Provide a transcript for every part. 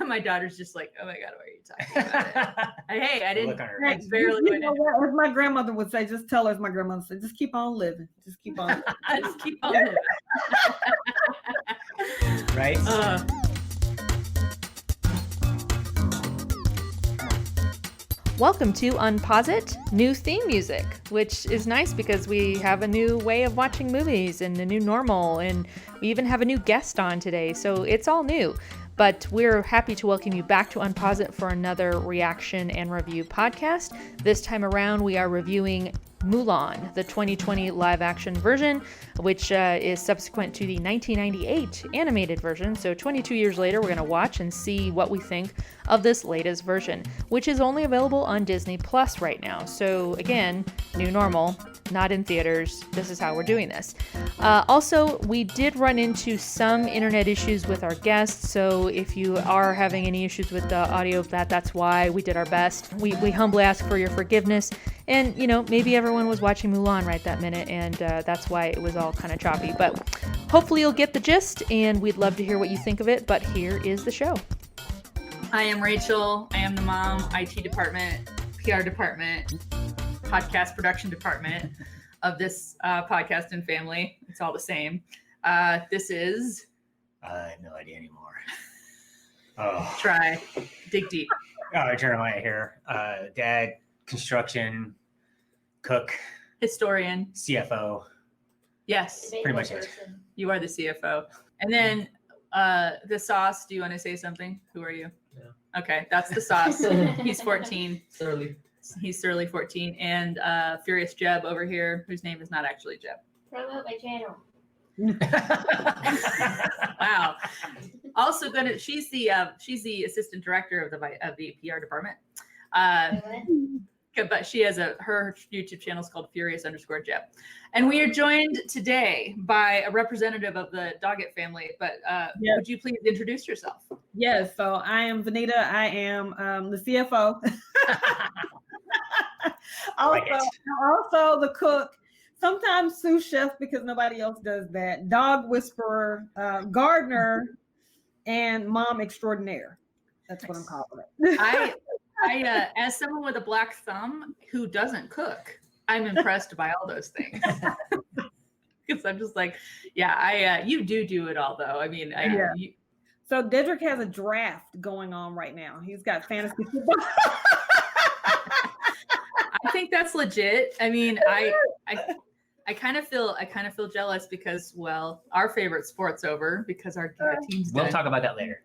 My daughter's just like, oh my God, why are you talking about it? Hey, I didn't. I barely. You know what? As my grandmother would say, just tell her, as my grandmother said, just keep on living. Just keep on living. Just keep on living. Right? Welcome to Unpause It, new theme music, which is nice because we have a new way of watching movies and a new normal, and we even have a new guest on today, so it's all new. But we're happy to welcome you back to Unpause It for another reaction and review podcast. This time around, we are reviewing Mulan, the 2020 live-action version, which is subsequent to the 1998 animated version. So 22 years later, we're going to watch and see what we think of this latest version, which is only available on Disney Plus right now. So again, new normal, not in theaters. This is how we're doing this. Also, we did run into some internet issues with our guests, so if you are having any issues with the audio of that, that's why. We did our best. We humbly ask for your forgiveness. And, you know, maybe everyone was watching Mulan right that minute, and that's why it was all kind of choppy. But hopefully you'll get the gist, and we'd love to hear what you think of it. But here is the show. I am Rachel. I am the mom, IT department, PR department, podcast production department of this podcast and family. It's all the same. This is... I have no idea anymore. Oh. Try. Dig deep. Jeremiah here. Dad, construction, cook, historian, CFO. Yes. Pretty much it. You are the CFO. And then the sauce, do you want to say something? Who are you? Yeah. Okay, that's the sauce. He's 14. Surly. He's Surly 14. And Furious Jeb over here, whose name is not actually Jeb. Promote my channel. Wow. Also she's the assistant director of the PR department. But she has her YouTube channel is called Furious_Jeb. And we are joined today by a representative of the Doggett family. But yes. Would you please introduce yourself? Yes, so I am Vanita. I am the CFO. also the cook. Sometimes sous chef because nobody else does that. Dog whisperer, gardener, and mom extraordinaire. That's what I'm calling it. I as someone with a black thumb who doesn't cook, I'm impressed by all those things. Because I'm just like, yeah, you do it all though. I mean, So Dedrick has a draft going on right now. He's got fantasy football. I think that's legit. I mean, I kind of feel jealous because, well, our favorite sport's over because our team's done. We'll talk about that later.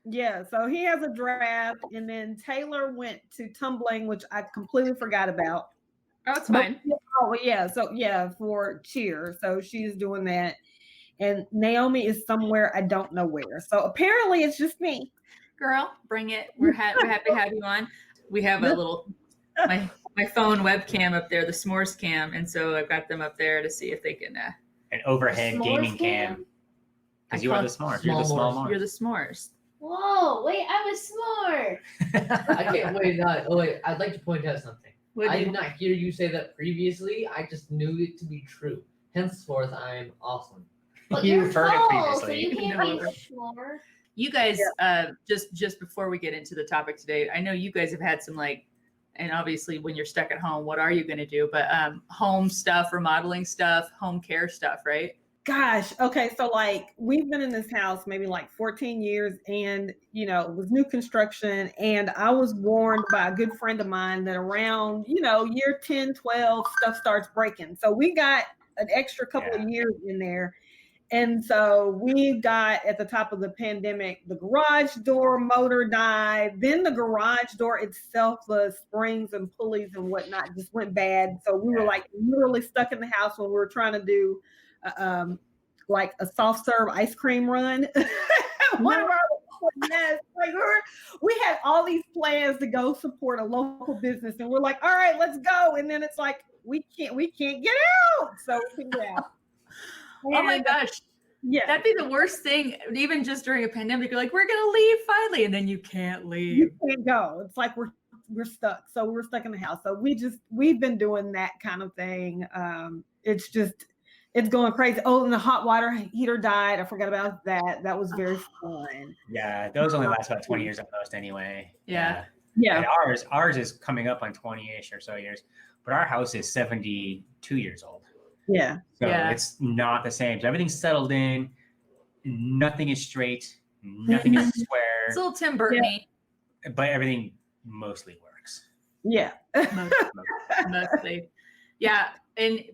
Yeah, so he has a draft, and then Taylor went to tumbling, which I completely forgot about. Oh, it's fine. For cheer. So she's doing that. And Naomi is somewhere I don't know where. So apparently it's just me. Girl, bring it. We're happy to have you on. We have a little my phone webcam up there, the s'mores cam, and so I've got them up there to see if they can an overhead gaming cam. Because you are the s'mores. You're the small s'mores. You're the s'mores. Whoa, wait, I'm a s'more. I can't wait. I'd like to point out something. I did not hear you say that previously. I just knew it to be true. Henceforth, I'm awesome. But You've heard it tall, previously. so you can't be a s'more. You guys, just before we get into the topic today, I know you guys have had some and obviously when you're stuck at home, what are you going to do? But home stuff, remodeling stuff, home care stuff, right? Gosh. Okay. So we've been in this house maybe 14 years and, it was new construction. And I was warned by a good friend of mine that around, year 10, 12, stuff starts breaking. So we got an extra couple of years in there. And so we got at the top of the pandemic, the garage door motor died. Then the garage door itself, the springs and pulleys and whatnot just went bad. So we were literally stuck in the house when we were trying to do a soft serve ice cream run. One of our we had all these plans to go support a local business, and we're like, all right, let's go. And then it's like we can't get out. So we figured out. Oh my gosh. Yeah. That'd be the worst thing, even just during a pandemic. You're like, we're gonna leave finally, and then you can't leave. You can't go. It's like we're stuck. So we're stuck in the house. So we've been doing that kind of thing. It's just It's going crazy. Oh, and the hot water heater died. I forgot about that. That was very fun. Yeah, those only last about 20 years at most anyway. Yeah. And ours is coming up on 20-ish or so years, but our house is 72 years old. Yeah. So it's not the same. So everything's settled in. Nothing is straight. Nothing is square. It's a little Tim Burton-y. But everything mostly works. Yeah. Mostly. Yeah. And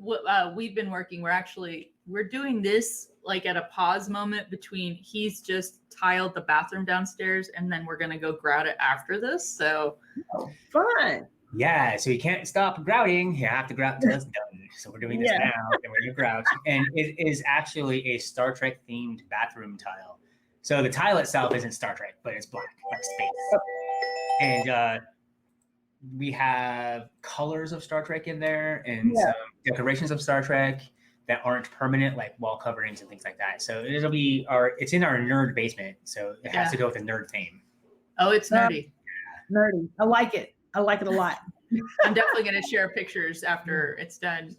we've been working. We're doing this like at a pause moment between he's just tiled the bathroom downstairs and then we're going to go grout it after this. So fun. Yeah. So you can't stop grouting. You have to grout until it's done. So we're doing this now and we're going to grout. And it is actually a Star Trek themed bathroom tile. So the tile itself isn't Star Trek, but it's black, like space. And we have colors of Star Trek in there and some decorations of Star Trek that aren't permanent, like wall coverings and things like that. So it's in our nerd basement. So it has to go with a nerd theme. Oh, it's nerdy. Nerdy. I like it. I like it a lot. I'm definitely going to share pictures after it's done.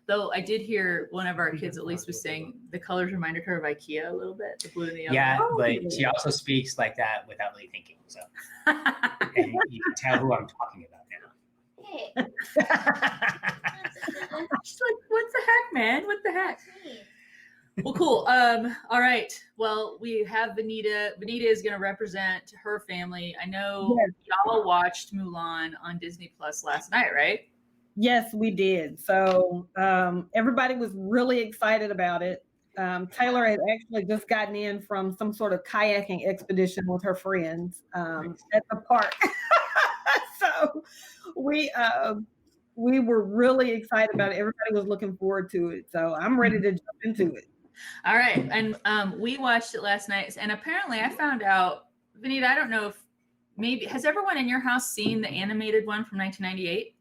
Though I did hear one of our kids at least was saying the colors reminded her of IKEA a little bit, the blue and the yellow. Yeah, but she also speaks like that without really thinking. So and you can tell who I'm talking about now. Hey. She's like, what the heck, man? What the heck? Well, cool. All right. Well, we have Vanita. Vanita is going to represent her family. I know y'all watched Mulan on Disney Plus last night, right? Yes, we did. So everybody was really excited about it. Taylor had actually just gotten in from some sort of kayaking expedition with her friends at the park. So we were really excited about it. Everybody was looking forward to it. So I'm ready to jump into it. All right. And we watched it last night. And apparently I found out, Vanita, I don't know if maybe, has everyone in your house seen the animated one from 1998?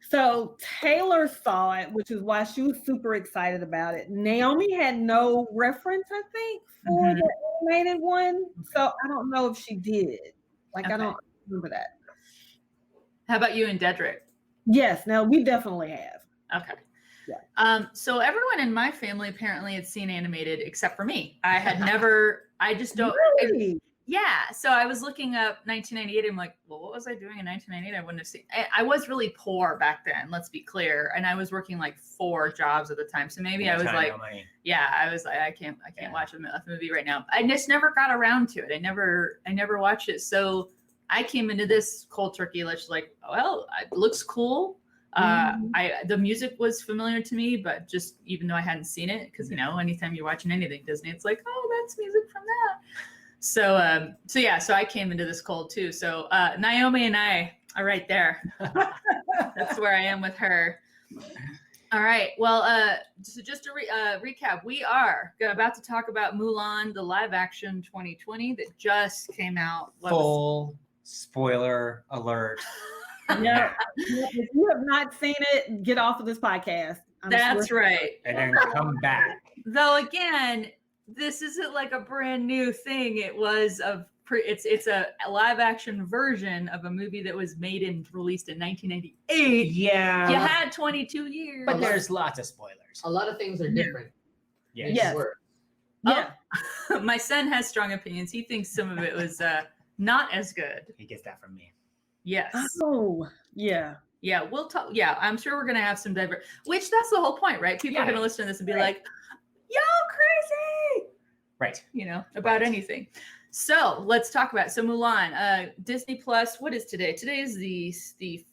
So Taylor saw it, which is why she was super excited about it. Naomi had no reference, I think, for the animated one. So I don't know if she did. I don't remember that. How about you and Dedrick? Yes, no, we definitely have. Okay. Yeah. So everyone in my family apparently had seen animated except for me. I had never, I just don't. Really? Yeah. So I was looking up 1998. I'm like, well, what was I doing in 1998? I wouldn't have seen. I was really poor back then. Let's be clear. And I was working like 4 jobs at the time. So maybe I was like, I was like, I can't watch a movie right now. I just never got around to it. I never watched it. So I came into this cold turkey, like, well, it looks cool. The music was familiar to me, but just even though I hadn't seen it, because anytime you're watching anything Disney, it's like, oh, that's music from that. So I came into this cold too. So Naomi and I are right there. That's where I am with her. All right. Well, so just to recap, we are about to talk about Mulan, the live action 2020 that just came out. Full spoiler alert. Yeah. If you have not seen it, get off of this podcast. That's right. And then come back. Though again, this isn't like a brand new thing. It was it's a live action version of a movie that was made and released in 1998. Yeah. You had 22 years. But there's lots of spoilers. A lot of things are different. Yes. Yeah. Oh, my son has strong opinions. He thinks some of it was not as good. He gets that from me. Yes. Oh, yeah. Yeah, we'll talk. Yeah, I'm sure we're going to have some which that's the whole point, right? People are going to listen to this and be like, y'all crazy. Right. About anything. So let's talk about Mulan. Disney Plus, what is today? Today is the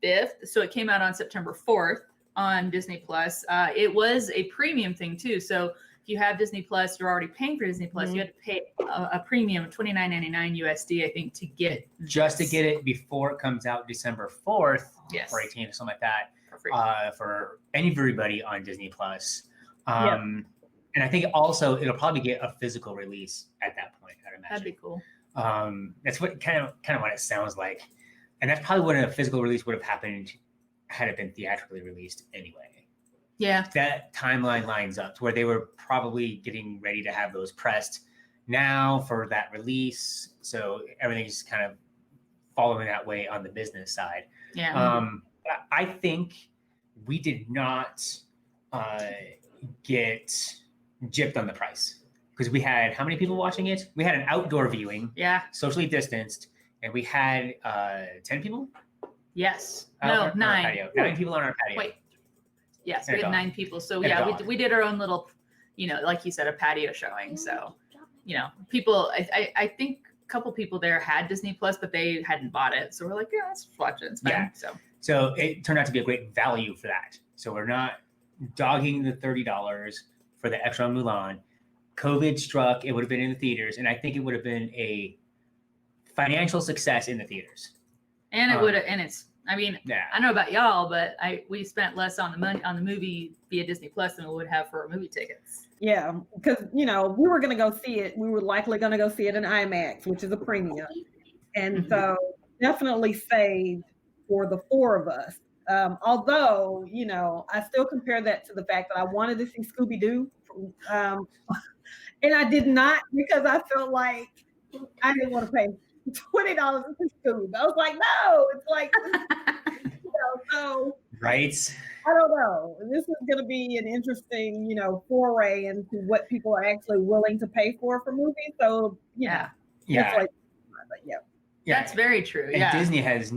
5th. So it came out on September 4th on Disney Plus. It was a premium thing too. So if you have Disney Plus, you're already paying for Disney Plus. You had to pay a premium of $29.99 USD, I think, to get just to get it before it comes out December 4th or 18th or something like that for everybody on Disney Plus. And I think also it'll probably get a physical release at that point, I'd imagine. That'd be cool. That's what kind of what it sounds like. And that's probably when a physical release would have happened had it been theatrically released anyway. Yeah. That timeline lines up to where they were probably getting ready to have those pressed now for that release. So everything's kind of following that way on the business side. Yeah. I think we did not get gypped on the price because we had how many people watching it? We had an outdoor viewing, socially distanced, and we had 10 people. Yes. On No, our 9. patio. 9 people on our patio. Wait. Yes, And we a had dog. 9 people. So And a yeah, dog. we did our own little, like you said, a patio showing. So, people. I think a couple people there had Disney Plus, but they hadn't bought it. So we're like, yeah, let's watch it. It's fine. Yeah. So it turned out to be a great value for that. So we're not dogging the $30 for the extra on Mulan. COVID struck, it would have been in the theaters, and I think it would have been a financial success in the theaters. And it would have, and it's, I mean, Yeah. I don't know about y'all, but we spent less on the movie via Disney Plus than we would have for movie tickets. Yeah, because we were going to go see it. We were likely going to go see it in IMAX, which is a premium, and so definitely saved for the 4 of us. Although I still compare that to the fact that I wanted to see Scooby Doo, and I did not because I felt like I didn't want to pay $20 to see Scooby. I was like, no, it's like, so. Right. I don't know. This is going to be an interesting, foray into what people are actually willing to pay for movies. So, yeah. Like, That's very true. And Disney has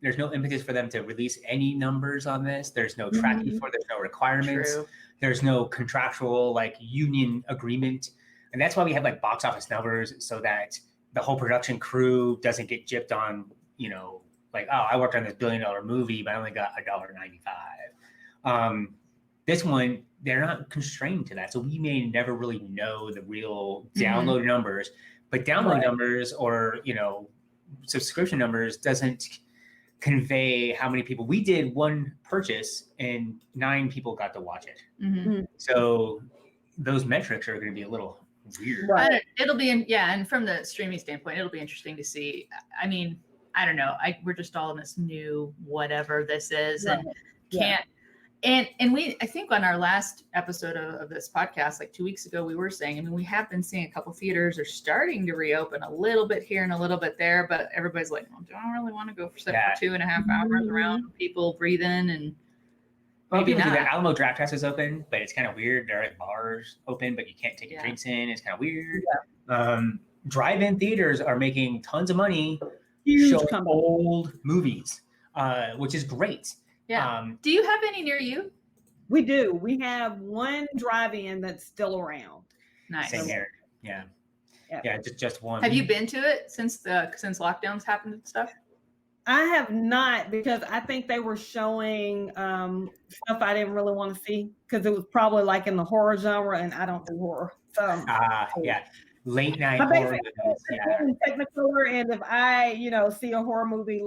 there's no impetus for them to release any numbers on this. There's no tracking for it. There's no requirements. True. There's no contractual union agreement. And that's why we have box office numbers so that the whole production crew doesn't get gypped on, I worked on this $1 billion movie, but I only got $1.95. This one, they're not constrained to that. So we may never really know the real download numbers, but download numbers or, subscription numbers doesn't convey how many people. We did one purchase and 9 people got to watch it. Mm-hmm. So those metrics are going to be a little weird. Right. It'll be, and from the streaming standpoint, it'll be interesting to see. I mean, I don't know. We're just all in this new whatever this is, and can't. And I think on our last episode of this podcast, 2 weeks ago, we were saying, I mean, we have been seeing a couple theaters are starting to reopen a little bit here and a little bit there, but everybody's like, well, do I really want to go for 2.5 hours around people breathing and well, maybe people do not. that. Alamo Draft House is open, but it's kind of weird. There are bars open, but you can't take your drinks in. It's kind of weird. Drive-in theaters are making tons of money showing old movies, which is great. Yeah. Do you have any near you? We do. We have one drive-in that's still around. Nice. Same here. Yeah. Just one. Have you been to it since lockdowns happened and stuff? I have not, because I think they were showing stuff I didn't really want to see because it was probably in the horror genre, and I don't do horror. So late night horror movies. Technicolor, and if I, see a horror movie,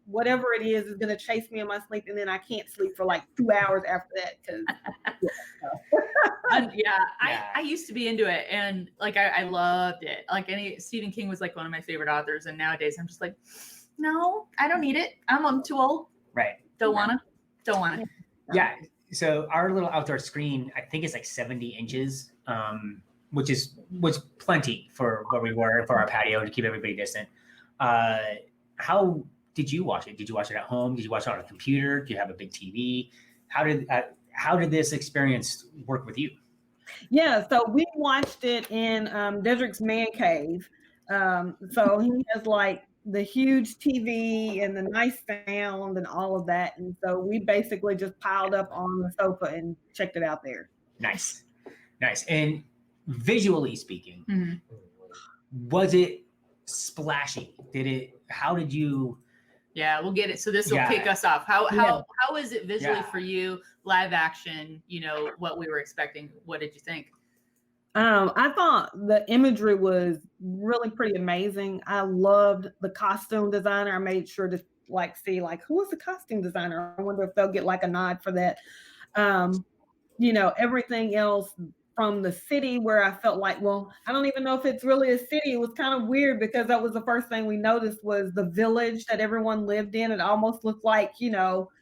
whatever it is going to chase me in my sleep, and then I can't sleep for 2 hours after that. Because I used to be into it, and I loved it. Stephen King was one of my favorite authors, and nowadays I'm just no, I don't need it. I'm too old. Right. Don't wanna. Yeah. So our little outdoor screen, I think is 70 inches. Which was plenty for where we were for our patio to keep everybody distant. How did you watch it? Did you watch it at home? Did you watch it on a computer? Do you have a big TV? How did this experience work with you? Yeah, so we watched it in Dedric's man cave. So he has the huge TV and the nice sound and all of that, and so we basically just piled up on the sofa and checked it out there. Nice. And visually speaking, was it splashy? How did you? Yeah, we'll get it. So this will kick us off. How is it visually for you? Live action, what we were expecting. What did you think? I thought the imagery was really pretty amazing. I loved the costume designer. I made sure to see who was the costume designer. I wonder if they'll get a nod for that. Everything else from the city, where I felt I don't even know if it's really a city. It was kind of weird because that was the first thing we noticed was the village that everyone lived in. It almost looked it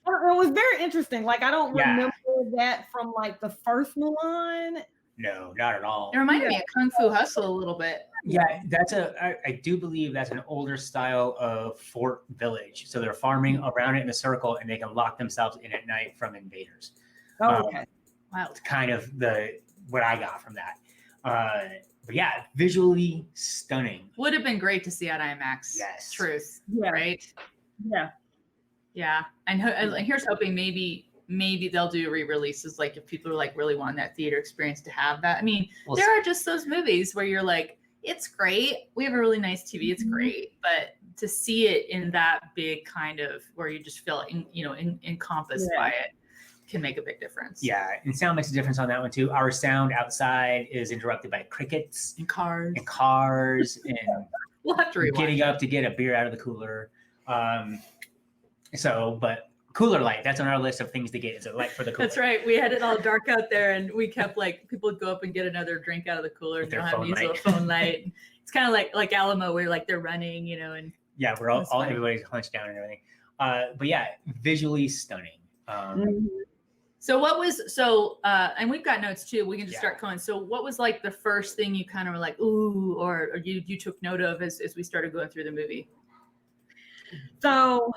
was very interesting. I don't remember that from the first Mulan. No, not at all. It reminded me of Kung Fu Hustle a little bit. Yeah, I do believe that's an older style of fort village. So they're farming around it in a circle, and they can lock themselves in at night from invaders. Oh, okay. Wow. It's kind of what I got from that. But yeah, visually stunning. Would have been great to see at IMAX. Yes. Truth. Yeah. Right. Yeah. Yeah. And here's hoping maybe they'll do re-releases, like if people are like really want that theater experience to have that. I mean, there are just those movies where you're like, it's great. We have a really nice TV. It's great. But to see it in that big kind of where you just feel encompassed by it can make a big difference. Yeah, and sound makes a difference on that one too. Our sound outside is interrupted by crickets and cars and we'll have to rewind. Getting up to get a beer out of the cooler. But cooler light, that's on our list of things to get. Is a light for the cooler. That's right. We had it all dark out there, and we kept like people would go up and get another drink out of the cooler and they'll have to use a phone light. It's kind of like Alamo, where like they're running, and yeah, we're all everybody's hunched down and everything. But yeah, visually stunning. So what was and we've got notes too. We can just start going. So what was like the first thing you kind of were like, ooh, or you took note of as we started going through the movie? So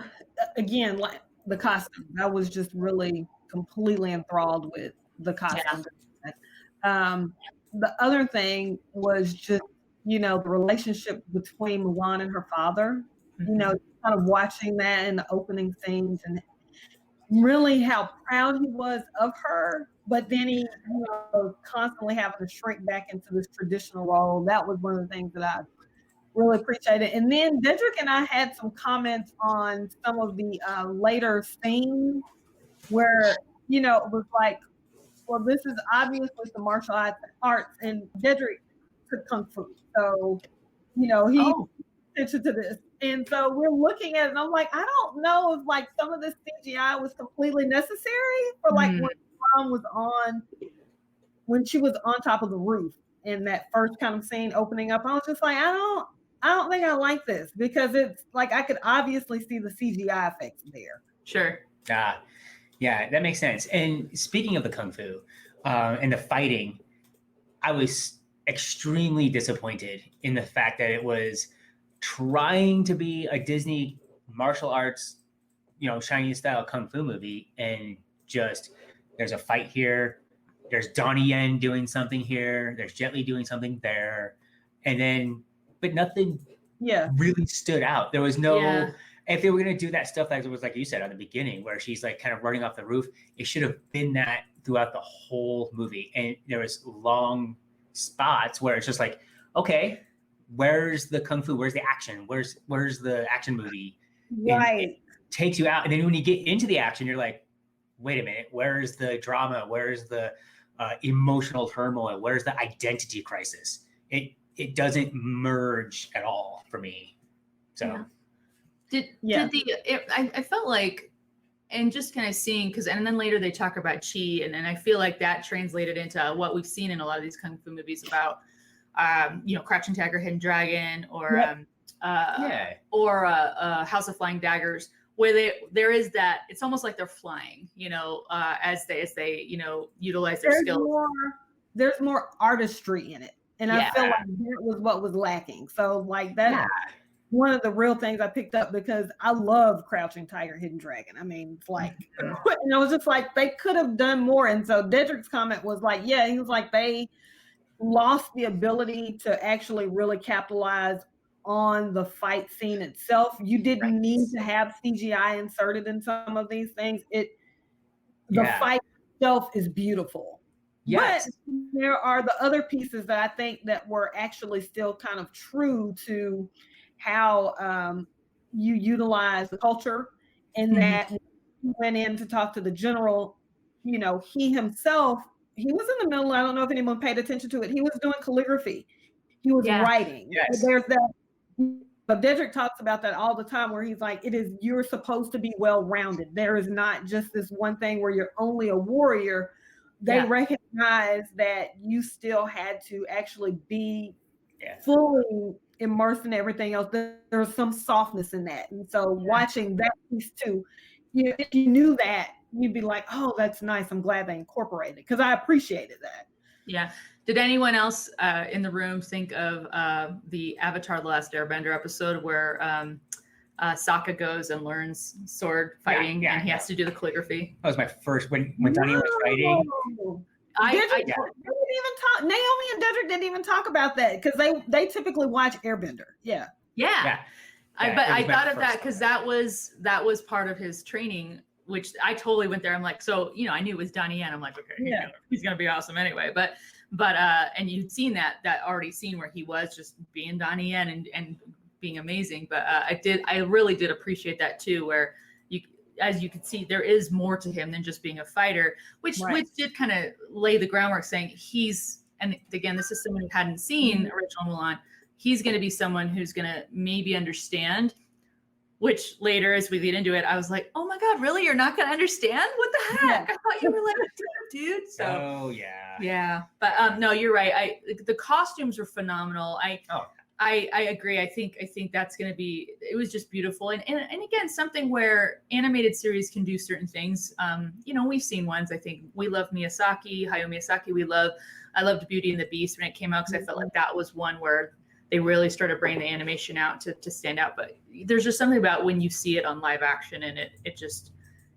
again, like the costume, I was just really completely enthralled with the costume. Yeah. The other thing was just, the relationship between Mulan and her father, kind of watching that in the opening scenes and really how proud he was of her, but then he, constantly having to shrink back into this traditional role. That was one of the things that I really appreciated. And then Dedrick and I had some comments on some of the later scenes where, it was like, well, this is obviously some martial arts, and Dedrick took Kung Fu. So, he attention to this. And so we're looking at it, and I'm like, I don't know if like some of this CGI was completely necessary for like when she was on top of the roof in that first kind of scene opening up. I was just like, I don't think I like this, because it's like I could obviously see the CGI effects there. Sure. Yeah, that makes sense. And speaking of the Kung Fu and the fighting, I was extremely disappointed in the fact that it was trying to be a Disney martial arts, Chinese style Kung Fu movie, and just there's a fight here, there's Donnie Yen doing something here, there's Jet Li doing something there, but nothing really stood out. There was no, if they were going to do that stuff like it was like you said at the beginning, where she's like kind of running off the roof, it should have been that throughout the whole movie. And there was long spots where it's just like, okay, where's the Kung Fu? Where's the action? Where's the action movie? Right. And it takes you out. And then when you get into the action, you're like, wait a minute, where's the drama? Where's the emotional turmoil? Where's the identity crisis? It doesn't merge at all for me. So I felt like, and just kind of seeing, and then later they talk about chi, and I feel like that translated into what we've seen in a lot of these Kung Fu movies about Crouching Tiger, Hidden Dragon, or House of Flying Daggers, where there is that, it's almost like they're flying, as they utilize their skills. There's more artistry in it, and I feel like that was what was lacking. So like that, one of the real things I picked up, because I love Crouching Tiger, Hidden Dragon. I mean, it's like, and I was just like, they could have done more. And so Dedrick's comment was like, he was like, they lost the ability to actually really capitalize on the fight scene itself. You didn't need to have CGI inserted in some of these things. The fight itself is beautiful. Yes. But there are the other pieces that I think that were actually still kind of true to how you utilize the culture, and that he went in to talk to the general, he himself, he was in the middle, I don't know if anyone paid attention to it, he was doing calligraphy. He was writing. Yes. There's that, but Dedrick talks about that all the time, where he's like, you're supposed to be well-rounded. There is not just this one thing where you're only a warrior. They recognize that you still had to actually be fully immersed in everything else. There's some softness in that. And so watching that piece too, if you knew that, you'd be like, oh, that's nice. I'm glad they incorporated it, because I appreciated that. Yeah. Did anyone else in the room think of the Avatar: The Last Airbender episode where Sokka goes and learns sword fighting, and he has to do the calligraphy. That was my first when Donnie was fighting. Naomi and Dedrick didn't even talk about that because they typically watch Airbender. Yeah. I thought of that because that was part of his training, which I totally went there. I'm like, so I knew it was Donnie Yen. I'm like, okay, he's gonna be awesome anyway. But and you'd seen that already scene where he was just being Donnie Yen and being amazing. But I really did appreciate that too, where as you can see, there is more to him than just being a fighter, which did kind of lay the groundwork saying and again, this is someone who hadn't seen original Mulan. He's going to be someone who's going to maybe understand, which later as we lead into it, I was like, oh my God, really? You're not going to understand? What the heck? I thought you were like, dude. So, yeah. But no, you're right. The costumes were phenomenal. I agree. I think that's going to be, it was just beautiful. And again, something where animated series can do certain things. We've seen ones, I think we love Hayao Miyazaki. I loved Beauty and the Beast when it came out, because I felt like that was one where they really started bringing the animation out to stand out. But there's just something about when you see it on live action and it just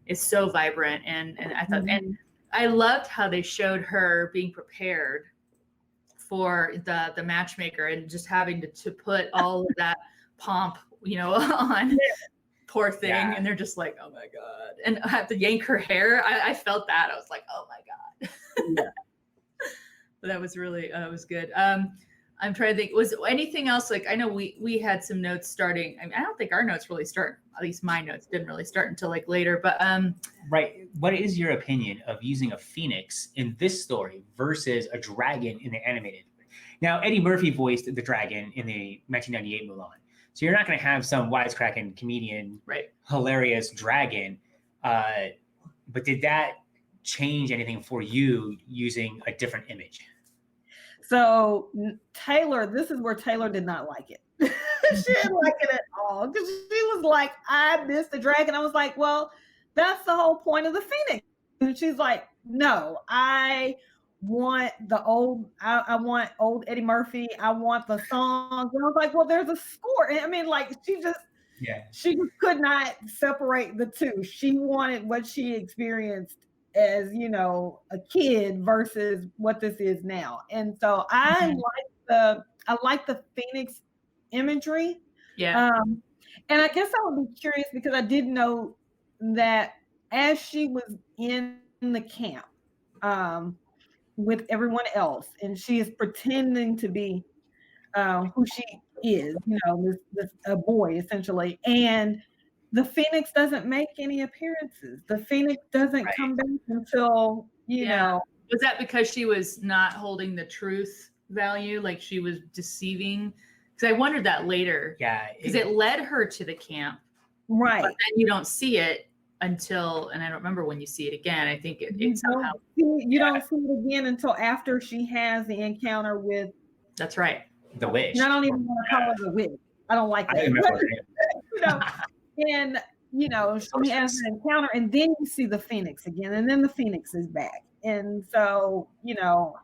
is so vibrant. And I thought, and I loved how they showed her being prepared for the matchmaker and just having to put all of that pomp, on poor thing. And they're just like, oh my God. And I have to yank her hair. I felt that. I was like, oh my God. But that was really, it was good. I'm trying to think, was anything else? Like, I know we had some notes starting. I don't think our notes really start, at least my notes didn't really start until like later, but. Right. What is your opinion of using a phoenix in this story versus a dragon in the animated? Now, Eddie Murphy voiced the dragon in the 1998 Mulan. So you're not going to have some wisecracking comedian, hilarious dragon. But did that change anything for you using a different image? So Taylor, this is where Taylor did not like it. She didn't like it at all, because she was like, I missed the dragon. I was like, well, that's the whole point of the phoenix. And she's like, no, I want I want old Eddie Murphy. I want the songs. And I was like, well, there's a score. And I mean, like, she just could not separate the two. She wanted what she experienced as a kid versus what this is now. And so I like the phoenix imagery. And I guess I would be curious, because I did know that as she was in the camp with everyone else, and she is pretending to be who she is, this a boy essentially, and the phoenix doesn't make any appearances. The phoenix doesn't come back until Was that because she was not holding the truth value, like she was deceiving? Because I wondered that later. Because it led her to the camp, right? But then you don't see it until, and I don't remember when you see it again. I think it somehow you don't see it again until after she has the encounter with. That's right. The witch. And I don't even want to call her the witch. I don't like that. And she has an encounter, and then you see the phoenix again, and then the phoenix is back. And so,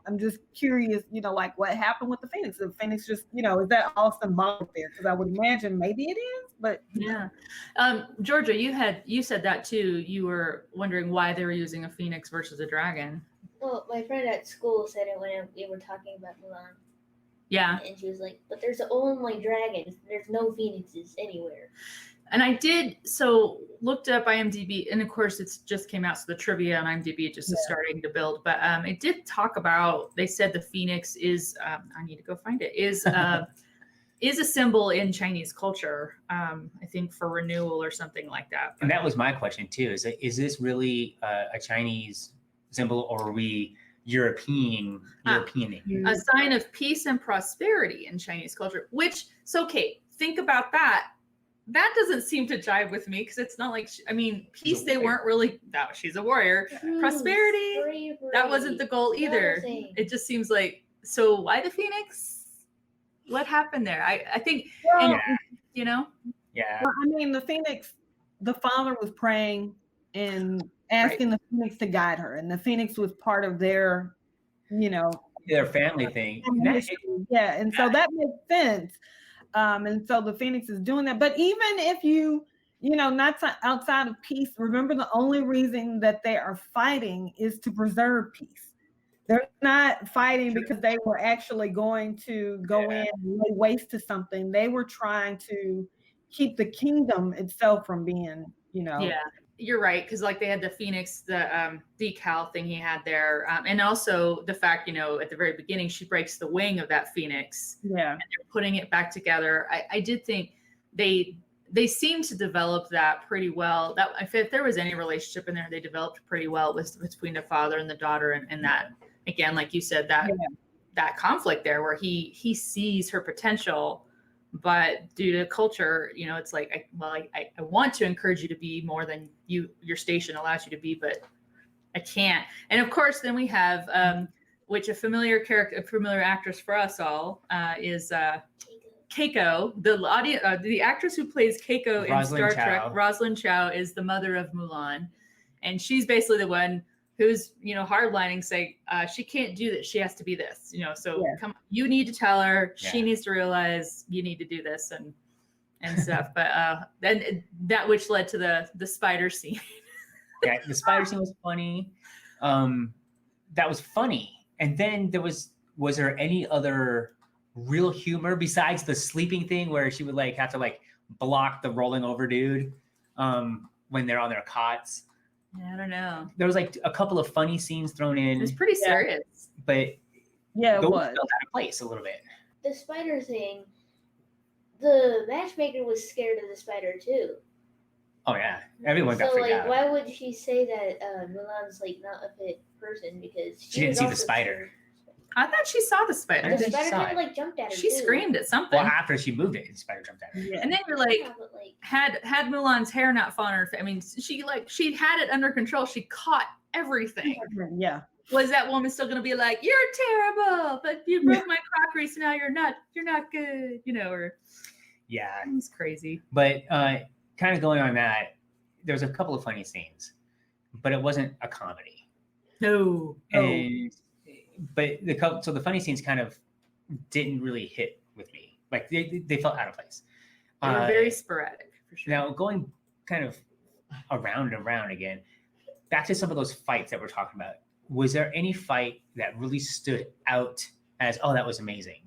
I'm just curious, like what happened with the phoenix? The phoenix just, is that all symbolic there? Because I would imagine maybe it is, but Georgia, you said that too. You were wondering why they were using a phoenix versus a dragon. Well, my friend at school said it when we were talking about Mulan. Yeah. And she was like, but there's only dragons. There's no phoenixes anywhere. And I looked up IMDb, and of course it's just came out, so the trivia on IMDb just is starting to build. But it did talk about, they said the phoenix is, I need to go find it, is a symbol in Chinese culture, I think for renewal or something like that. And that was my question too, is this really a Chinese symbol, or are we European? A sign of peace and prosperity in Chinese culture, which, so Kate, think about that. That doesn't seem to jive with me, because it's not like, peace, they weren't really, she's a warrior. Prosperity, bravery, that wasn't the goal either. Nothing. It just seems like, so why the phoenix? What happened there? I think, Well, Yeah. Well, the phoenix, the father was praying and asking the phoenix to guide her, and the phoenix was part of their, their family thing. And so that makes sense. And so the Phoenix is doing that. But even if not outside of peace, remember the only reason that they are fighting is to preserve peace. They're not fighting because they were actually going to go in and lay waste to something. They were trying to keep the kingdom itself from being, Yeah, you're right. Because like they had the Phoenix, the decal thing he had there. And also the fact, at the very beginning, she breaks the wing of that Phoenix. Yeah. And they're putting it back together. I did think they seemed to develop that pretty well. That if there was any relationship in there, they developed pretty well with between the father and the daughter, and that, again, like you said, that conflict there where he sees her potential, but due to culture, it's like, I want to encourage you to be more than your station allows you to be, but I can't. And of course, then we have which a familiar actress for us all is Keiko, the actress who plays Keiko in Star Trek. Rosalind Chow is the mother of Mulan, and she's basically the one who's hardlining, saying she can't do this, she has to be this. So come on, you need to tell her, she needs to realize you need to do this and stuff. But then that which led to the spider scene. Yeah, the spider scene was funny. That was funny. And then was there any other real humor besides the sleeping thing where she would have to block the rolling over dude when they're on their cots? Yeah, I don't know. There was a couple of funny scenes thrown in. It was pretty serious. But it was fell out of place a little bit. The spider thing, the matchmaker was scared of the spider too. Oh yeah, everyone got freaked out. Why would she say that Mulan's not a fit person? Because she didn't see the spider. I thought she saw the spider. The spider kind of jumped at her. She screamed at something. Well, after she moved it, the spider jumped at her. Yeah. And then you're had Mulan's hair not fallen on her face. I mean, she had it under control. She caught everything. Yeah. Was that woman still going to be like, "You're terrible, but you broke my crockery, so now you're not good," or? Yeah, it's crazy. But kind of going on that, there was a couple of funny scenes, but it wasn't a comedy. No. But the funny scenes kind of didn't really hit with me. They felt out of place. They were very sporadic, for sure. Now going kind of around and around again, back to some of those fights that we're talking about. Was there any fight that really stood out as, oh, that was amazing?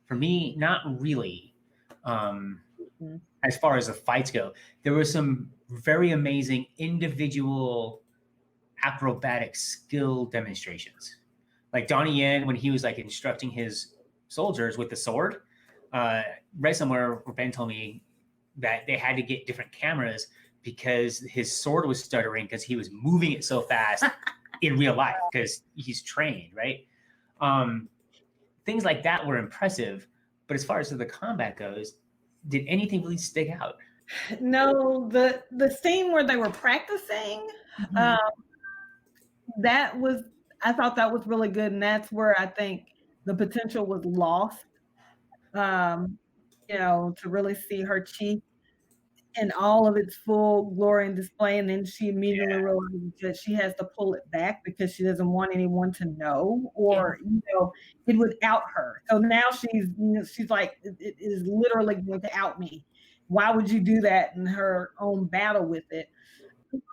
For me, not really. As far as the fights go, there were some very amazing individual acrobatic skill demonstrations. Like Donnie Yen, when he was instructing his soldiers with the sword, read somewhere where Ben told me that they had to get different cameras because his sword was stuttering because he was moving it so fast in real life because he's trained, right? Things like that were impressive, but as far as the combat goes, did anything really stick out? No, the scene where they were practicing, I thought that was really good, and that's where I think the potential was lost. To really see her chi in all of its full glory and display, and then she immediately realizes that she has to pull it back because she doesn't want anyone to know, or it would out her. So now she's like, it is literally going to out me. Why would you do that in her own battle with it?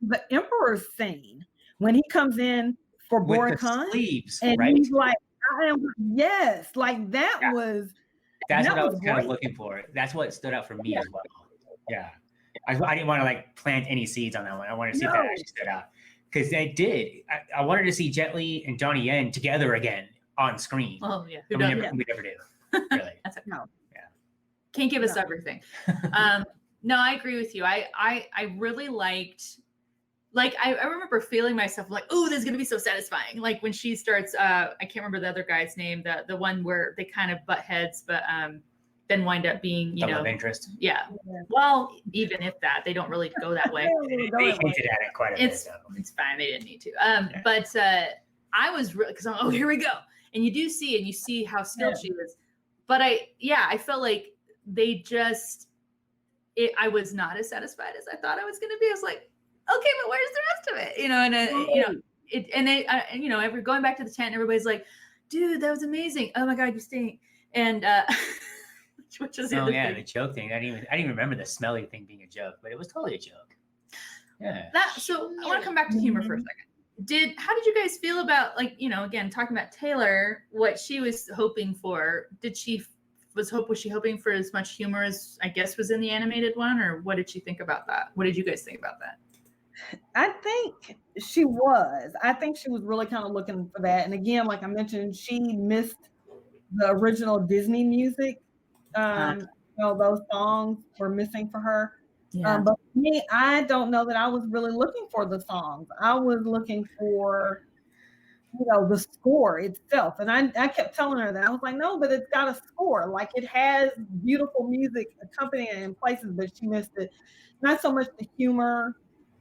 The Emperor's scene when he comes in for Boracon, sleeves, and right? he's like, that's what I was great. kind of looking for. That's what stood out for me as well. Yeah. I didn't want to plant any seeds on that one. I wanted to see if that actually stood out. Because they did. I wanted to see Jet Li and Donnie Yen together again on screen. Oh, yeah. We never do. Really. That's okay. No. Yeah. Can't give us everything. No, I agree with you. I really liked, I remember feeling myself oh, this is going to be so satisfying. When she starts, I can't remember the other guy's name, the one where they kind of butt heads, but then wind up being, love interest. Yeah. Well, even if that, they don't really go that way. They hinted at it quite a bit. It's fine. They didn't need to. But I was really, because here we go. And you see how skilled she is. But I felt like they just, I was not as satisfied as I thought I was going to be. I was like, okay, but where's the rest of it? Every going back to the tent, everybody's like, dude, that was amazing. Oh my God, you stink. And which is the Oh other yeah, thing. the joke thing. I didn't even remember the smelly thing being a joke, but it was totally a joke. Yeah. So I want to come back to humor for a second. How did you guys feel about, like, again, talking about Taylor, what she was hoping for? Was she hoping for as much humor as I guess was in the animated one, or what did she think about that? What did you guys think about that? I think she was. I think she was really kind of looking for that. And again, like I mentioned, she missed the original Disney music. Those songs were missing for her. Yeah. But for me, I don't know that I was really looking for the songs. I was looking for, the score itself. And I kept telling her that. I was like, no, but it's got a score. Like, it has beautiful music accompanying it in places, but she missed it. Not so much the humor.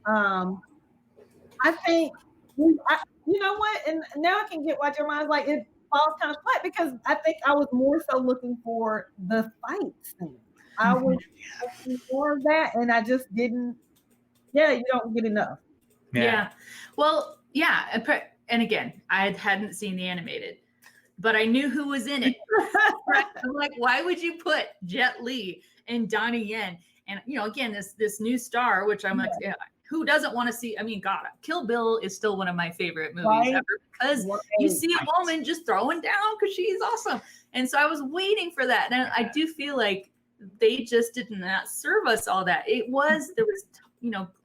I think, you know what? And now I can get why Jeremiah's like, it falls kind of flat, because I think I was more so looking for the fight scene. I was looking for more of that, and I just didn't. Yeah, you don't get enough. Yeah. Well, yeah. And again, I hadn't seen the animated, but I knew who was in it. I'm like, why would you put Jet Li and Donnie Yen? And, again, this new star, which I'm like, who doesn't want to see? I mean, God, Kill Bill is still one of my favorite movies ever, because you see a woman just throwing down because she's awesome. And so I was waiting for that. And I do feel like they just did not serve us all that. There was,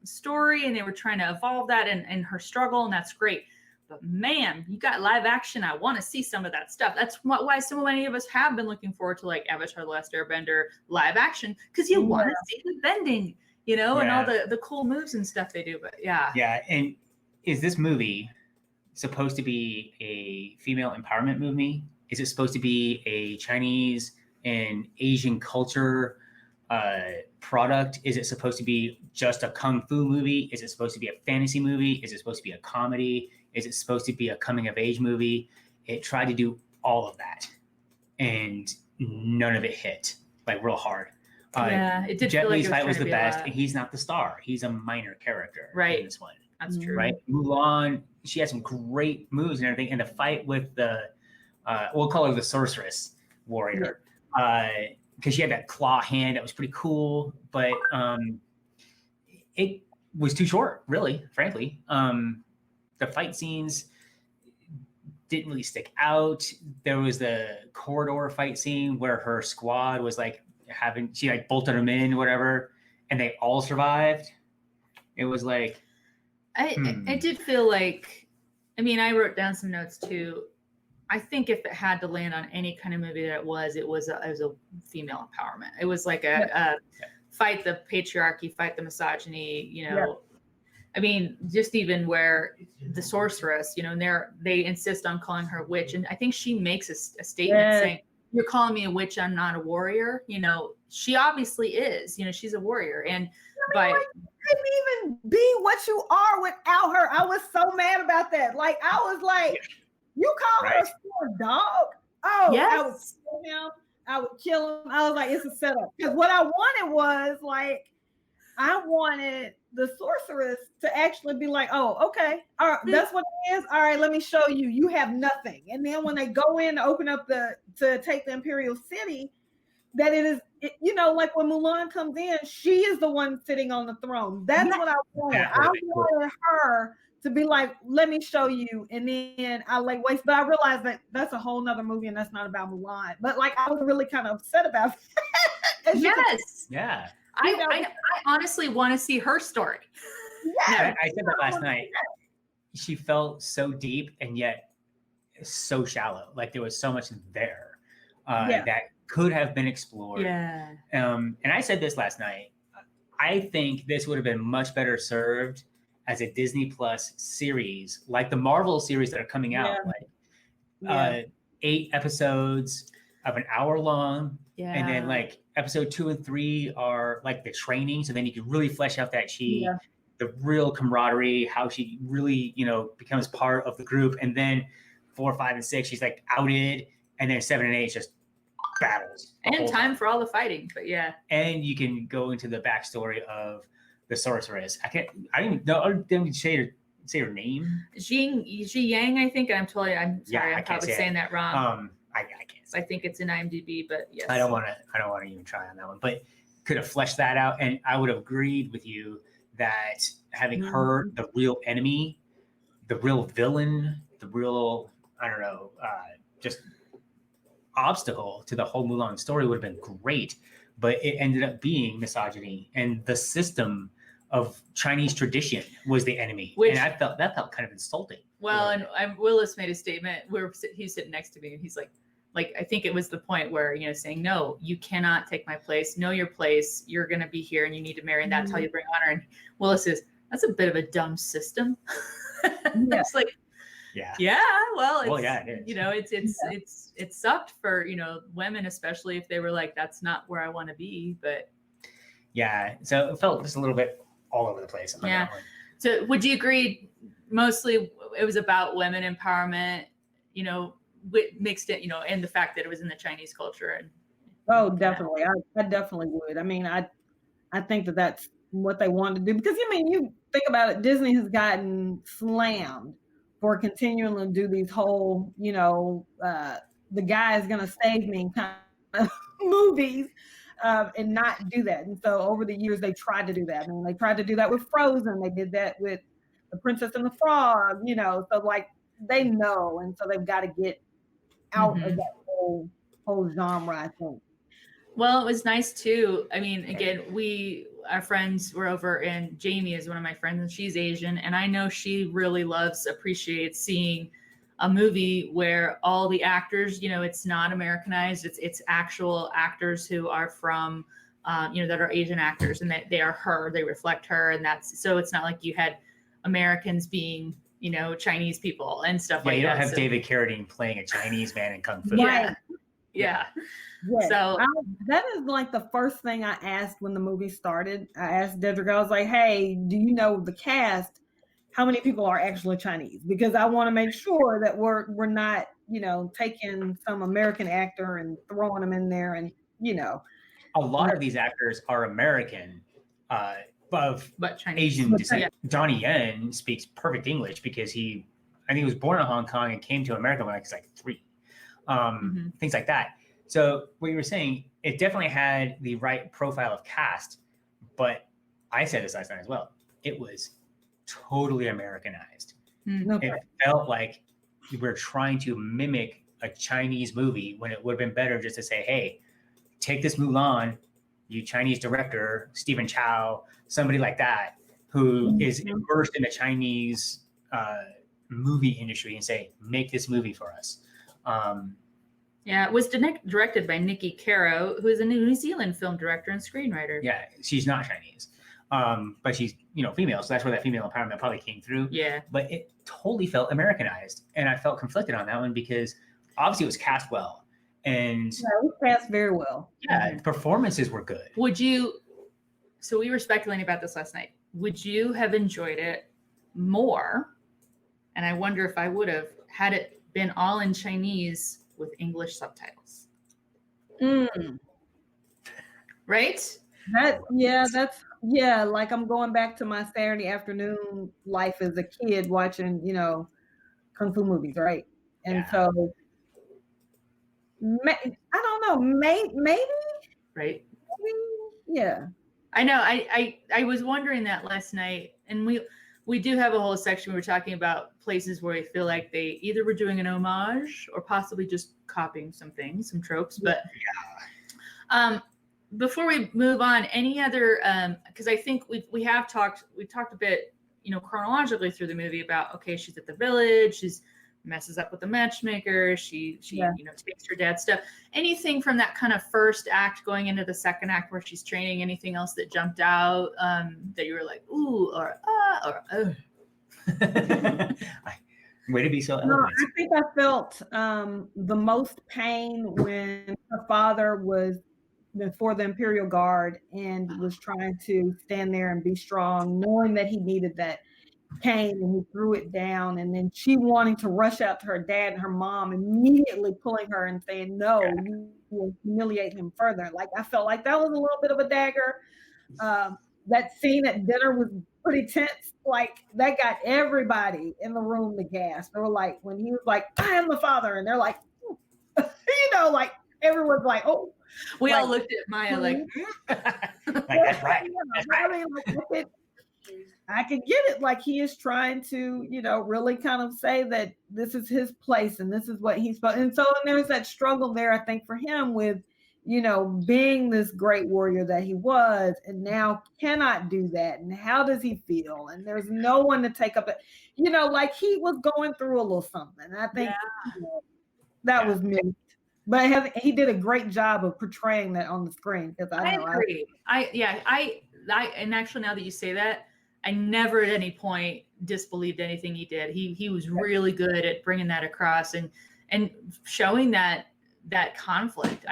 story, and they were trying to evolve that and her struggle, and that's great. But man, you got live action. I want to see some of that stuff. That's why so many of us have been looking forward to, like, Avatar: The Last Airbender live action, because you want to see the bending, and all the cool moves and stuff they do. But yeah. And is this movie supposed to be a female empowerment movie? Is it supposed to be a Chinese and Asian culture product? Is it supposed to be just a kung fu movie? Is it supposed to be a fantasy movie? Is it supposed to be a comedy? Is it supposed to be a coming of age movie? It tried to do all of that, and none of it hit, like, real hard. It did. Jet feel like Li's it fight was the best, and and he's not the star. He's a minor character in this one. That's true. Right? Mulan, she had some great moves and everything, and the fight with the, we'll call her the sorceress warrior, because she had that claw hand that was pretty cool, but it was too short, really, frankly. The fight scenes didn't really stick out. There was the corridor fight scene where her squad was like she like bolted them in, whatever, and they all survived. It was like, I did feel like, I mean, I wrote down some notes too. I think if it had to land on any kind of movie that it was a female empowerment. It was like a fight the patriarchy, fight the misogyny, I mean, just even where the sorceress, and they insist on calling her a witch. And I think she makes a statement saying, you're calling me a witch, I'm not a warrior. She obviously is, she's a warrior. And you couldn't even be what you are without her. I was so mad about that. Like, I was like, you call her a dog? Oh, yes. I would kill him. I would kill him. I was like, it's a setup. Because what I wanted was, like, I wanted the sorceress to actually be like, oh, okay, all right, that's what it is. All right, let me show you. You have nothing. And then when they go in to open up to take the Imperial City, that it is, like when Mulan comes in, she is the one sitting on the throne. That's what I wanted. I wanted her to be like, let me show you. And then I waste. But I realized that that's a whole nother movie, and that's not about Mulan. But like, I was really kind of upset about it. Yes. Yeah. I honestly want to see her story. Yeah, I said that last night. She felt so deep and yet so shallow. Like, there was so much there that could have been explored. Yeah. And I said this last night. I think this would have been much better served as a Disney Plus series, like the Marvel series that are coming out, 8 episodes of an hour long. Yeah. And then like episode 2 and 3 are like the training. So then you can really flesh out that the real camaraderie, how she really, becomes part of the group. And then 4, 5, and 6, she's like outed. And then 7 and 8 is just battles. And time for all the fighting, but yeah. And you can go into the backstory of the sorceress. I didn't even say her name. Xi Yang, I think. I'm sorry, I'm probably saying that wrong. I can't because I think it's in IMDb. But yes, I don't want to even try on that one, but could have fleshed that out, and I would have agreed with you that having her the real enemy, the real villain, the real just obstacle to the whole Mulan story would have been great, but it ended up being misogyny, and the system of Chinese tradition was the enemy, and I felt kind of insulting. Well, and Willis made a statement where he's sitting next to me, and he's like I think it was the point where, saying, no, you cannot take my place. Know your place. You're going to be here and you need to marry. And that's how you bring honor. And Willis says, that's a bit of a dumb system. It's like, yeah, well, it is. It sucked for, women, especially if they were like, that's not where I want to be. But yeah, so it felt just a little bit all over the place. Yeah. So would you agree mostly it was about women empowerment, mixed it, and the fact that it was in the Chinese culture? And definitely. I definitely would. I mean, I think that that's what they wanted to do, because you think about it, Disney has gotten slammed for continuing to do these whole, the guy is going to save me kind of movies, and not do that. And so over the years, they tried to do that. I mean, they tried to do that with Frozen. They did that with The Princess and the Frog, so like they know. And so they've got to get out of that whole genre, I think. Well, it was nice too. I mean, again, our friends were over, and Jamie is one of my friends, and she's Asian, and I know she really appreciates seeing a movie where all the actors, it's not Americanized, it's actual actors who are from, that are Asian actors, and that they are her, they reflect her, and so it's not like you had Americans being, Chinese people and stuff like that. You don't have David Carradine playing a Chinese man in Kung Fu. Yeah. Yes. So that is like the first thing I asked when the movie started. I asked Dedrick, I was like, hey, do you know the cast? How many people are actually Chinese? Because I want to make sure that we're not, taking some American actor and throwing them in there, and, A lot of these actors are American, but Chinese. Asian descent. Yeah. Donnie Yen speaks perfect English because I think he was born in Hong Kong and came to America when he was like 3. Things like that. So what you were saying, it definitely had the right profile of cast, but I said this last night as well. It was totally Americanized. Okay. It felt like we're trying to mimic a Chinese movie when it would have been better just to say, hey, take this Mulan, you Chinese director, Stephen Chow, somebody like that, who is immersed in the Chinese movie industry, and say, make this movie for us. Yeah, it was directed by Nikki Caro, who is a New Zealand film director and screenwriter. Yeah, she's not Chinese, but she's female, so that's where that female empowerment probably came through. Yeah, but it totally felt Americanized, and I felt conflicted on that one because obviously it was cast well, and it was cast very well. Yeah, performances were good. So we were speculating about this last night. Would you have enjoyed it more? And I wonder if I would have had it been all in Chinese with English subtitles. Right? Like I'm going back to my Saturday afternoon life as a kid watching, Kung Fu movies, right? And so I don't know, maybe? Right. Yeah. I know. I was wondering that last night, and we do have a whole section where we're talking about places where we feel like they either were doing an homage or possibly just copying some tropes. But before we move on, any other? Because I think we talked a bit, chronologically through the movie about, okay, she's at the village, she's messes up with the matchmaker, she takes her dad's stuff. Anything from that kind of first act going into the second act where she's training, anything else that jumped out that you were like, ooh, or way to be so elegant. No, I think I felt the most pain when her father was for the Imperial Guard and was trying to stand there and be strong, knowing that he needed that cane, and he threw it down, and then she wanting to rush out to her dad and her mom, immediately pulling her and saying, no, you will humiliate him further. Like, I felt like that was a little bit of a dagger. That scene at dinner was pretty tense. Like, that got everybody in the room to gasp. They were like, when he was like, I am the father, and they're like, like everyone's like, oh. We all Like, looked at Maya like, Like, that's right. That's I right. mean, like, I can get it. Like he is trying to, really kind of say that this is his place and this is what he's supposed. And so there's that struggle there, I think, for him with, being this great warrior that he was, and now cannot do that. And how does he feel? And there's no one to take up it. Like he was going through a little something. I think that was missed. But he did a great job of portraying that on the screen. Because I agree. And actually, now that you say that, I never at any point disbelieved anything he did. He was really good at bringing that across and showing that conflict.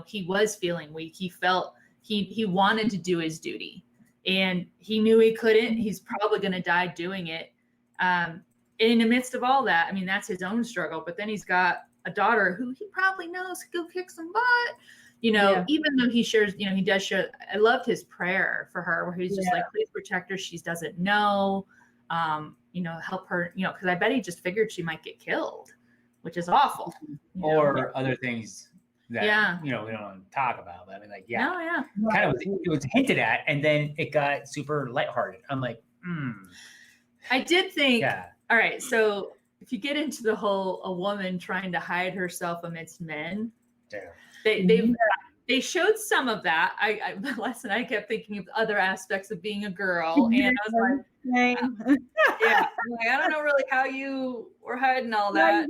He was feeling weak. He felt he wanted to do his duty, and he knew he couldn't. He's probably going to die doing it. In the midst of all that, I mean, that's his own struggle. But then he's got a daughter who he probably knows could go kick some butt. Even though he shares, he does share. I loved his prayer for her, where he's just like, please protect her. She doesn't know, help her, because I bet he just figured she might get killed, which is awful. Or other things that, we don't want to talk about. But I mean, kind of, it was hinted at, and then it got super lighthearted. I'm like, I did think, all right, so if you get into the whole, a woman trying to hide herself amidst men, they showed some of that. I last night I kept thinking of other aspects of being a girl, and I was like, I don't know really how you were hiding all that.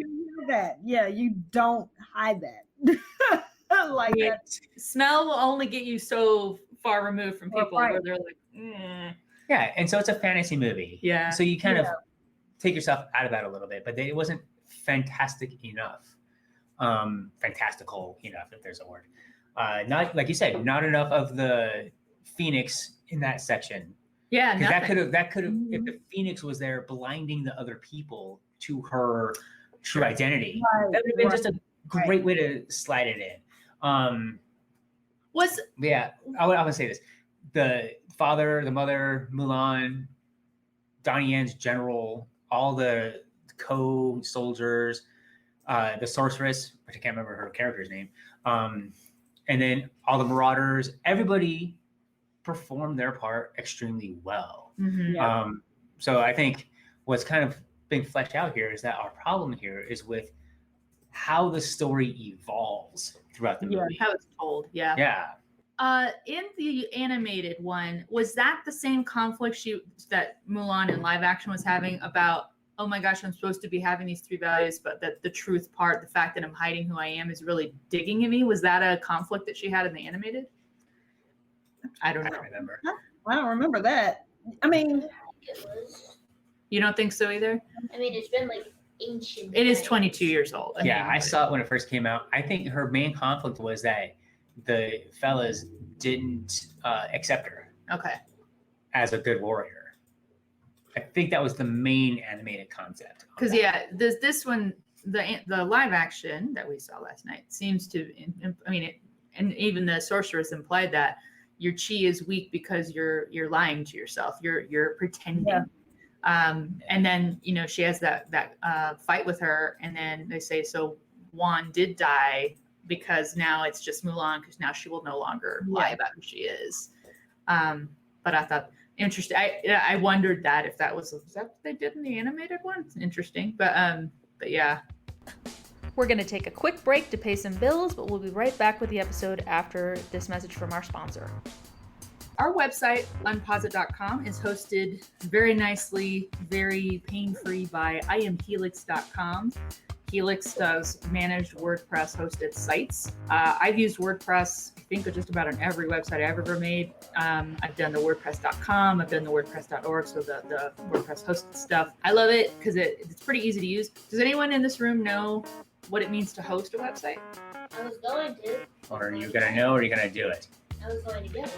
You don't hide that. Like that. Smell will only get you so far removed from people where they're like, Yeah, and so it's a fantasy movie. Yeah. So you kind of take yourself out of that a little bit, but it wasn't fantastic enough. Fantastical enough, if there's a word. Not, like you said, not enough of the Phoenix in that section. Yeah, because that could have if the Phoenix was there blinding the other people to her true identity, that would have been just a great way to slide it in. I would say this: the father, the mother, Mulan, Donnie Yen's general, all the co-soldiers, the sorceress, which I can't remember her character's name, and then all the marauders, everybody performed their part extremely well. So I think what's kind of being fleshed out here is that our problem here is with how the story evolves throughout the movie. How it's told. Yeah. In the animated one, was that the same conflict that Mulan in live action was having about, oh my gosh, I'm supposed to be having these three values, but that the truth part, the fact that I'm hiding who I am, is really digging at me? Was that a conflict that she had in the animated? I don't remember. I don't remember that. I mean, It was. You don't think so either? I mean, it's been like ancient. It is 22 years old. I saw it when it first came out. I think her main conflict was that the fellas didn't accept her as a good warrior. I think that was the main animated concept. Because this one, the live action that we saw last night seems to, and even the sorceress implied that your chi is weak because you're lying to yourself. You're pretending. Yeah. And then she has that fight with her, and then they say, so Juan did die because now it's just Mulan, because now she will no longer lie about who she is. But I thought interesting. I wondered that if that was that what they did in the animated one. It's interesting, but yeah. We're going to take a quick break to pay some bills, but we'll be right back with the episode after this message from our sponsor. Our website, unposit.com, is hosted very nicely, very pain-free by iamhelix.com. Helix does managed WordPress hosted sites. I've used WordPress, I think, just about on every website I've ever made. I've done the WordPress.com, I've done the WordPress.org, so the WordPress hosted stuff. I love it because it's pretty easy to use. Does anyone in this room know what it means to host a website? I was going to. Or are you going to know, or are you going to do it? I was going to get it.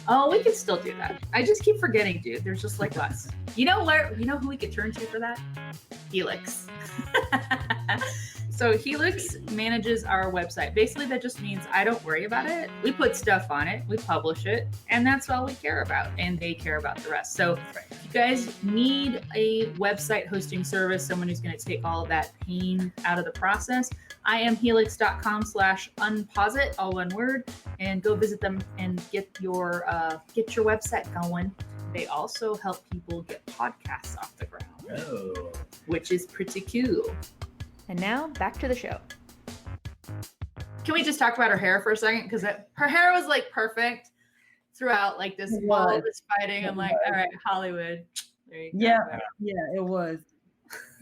Oh, we can still do that. I just keep forgetting, dude. There's just like us. You know who we could turn to for that? Helix. So Helix manages our website. Basically, that just means I don't worry about it. We put stuff on it, we publish it, and that's all we care about. And they care about the rest. So if you guys need a website hosting service, someone who's going to take all of that pain out of the process, iamhelix.com/unposit, all one word, and go visit them and get your website going. They also help people get podcasts off the ground, which is pretty cool. And now back to the show. Can we just talk about her hair for a second? Because her hair was like perfect throughout, like this all this fighting. I'm like, all right, Hollywood. There you go. Yeah, it was.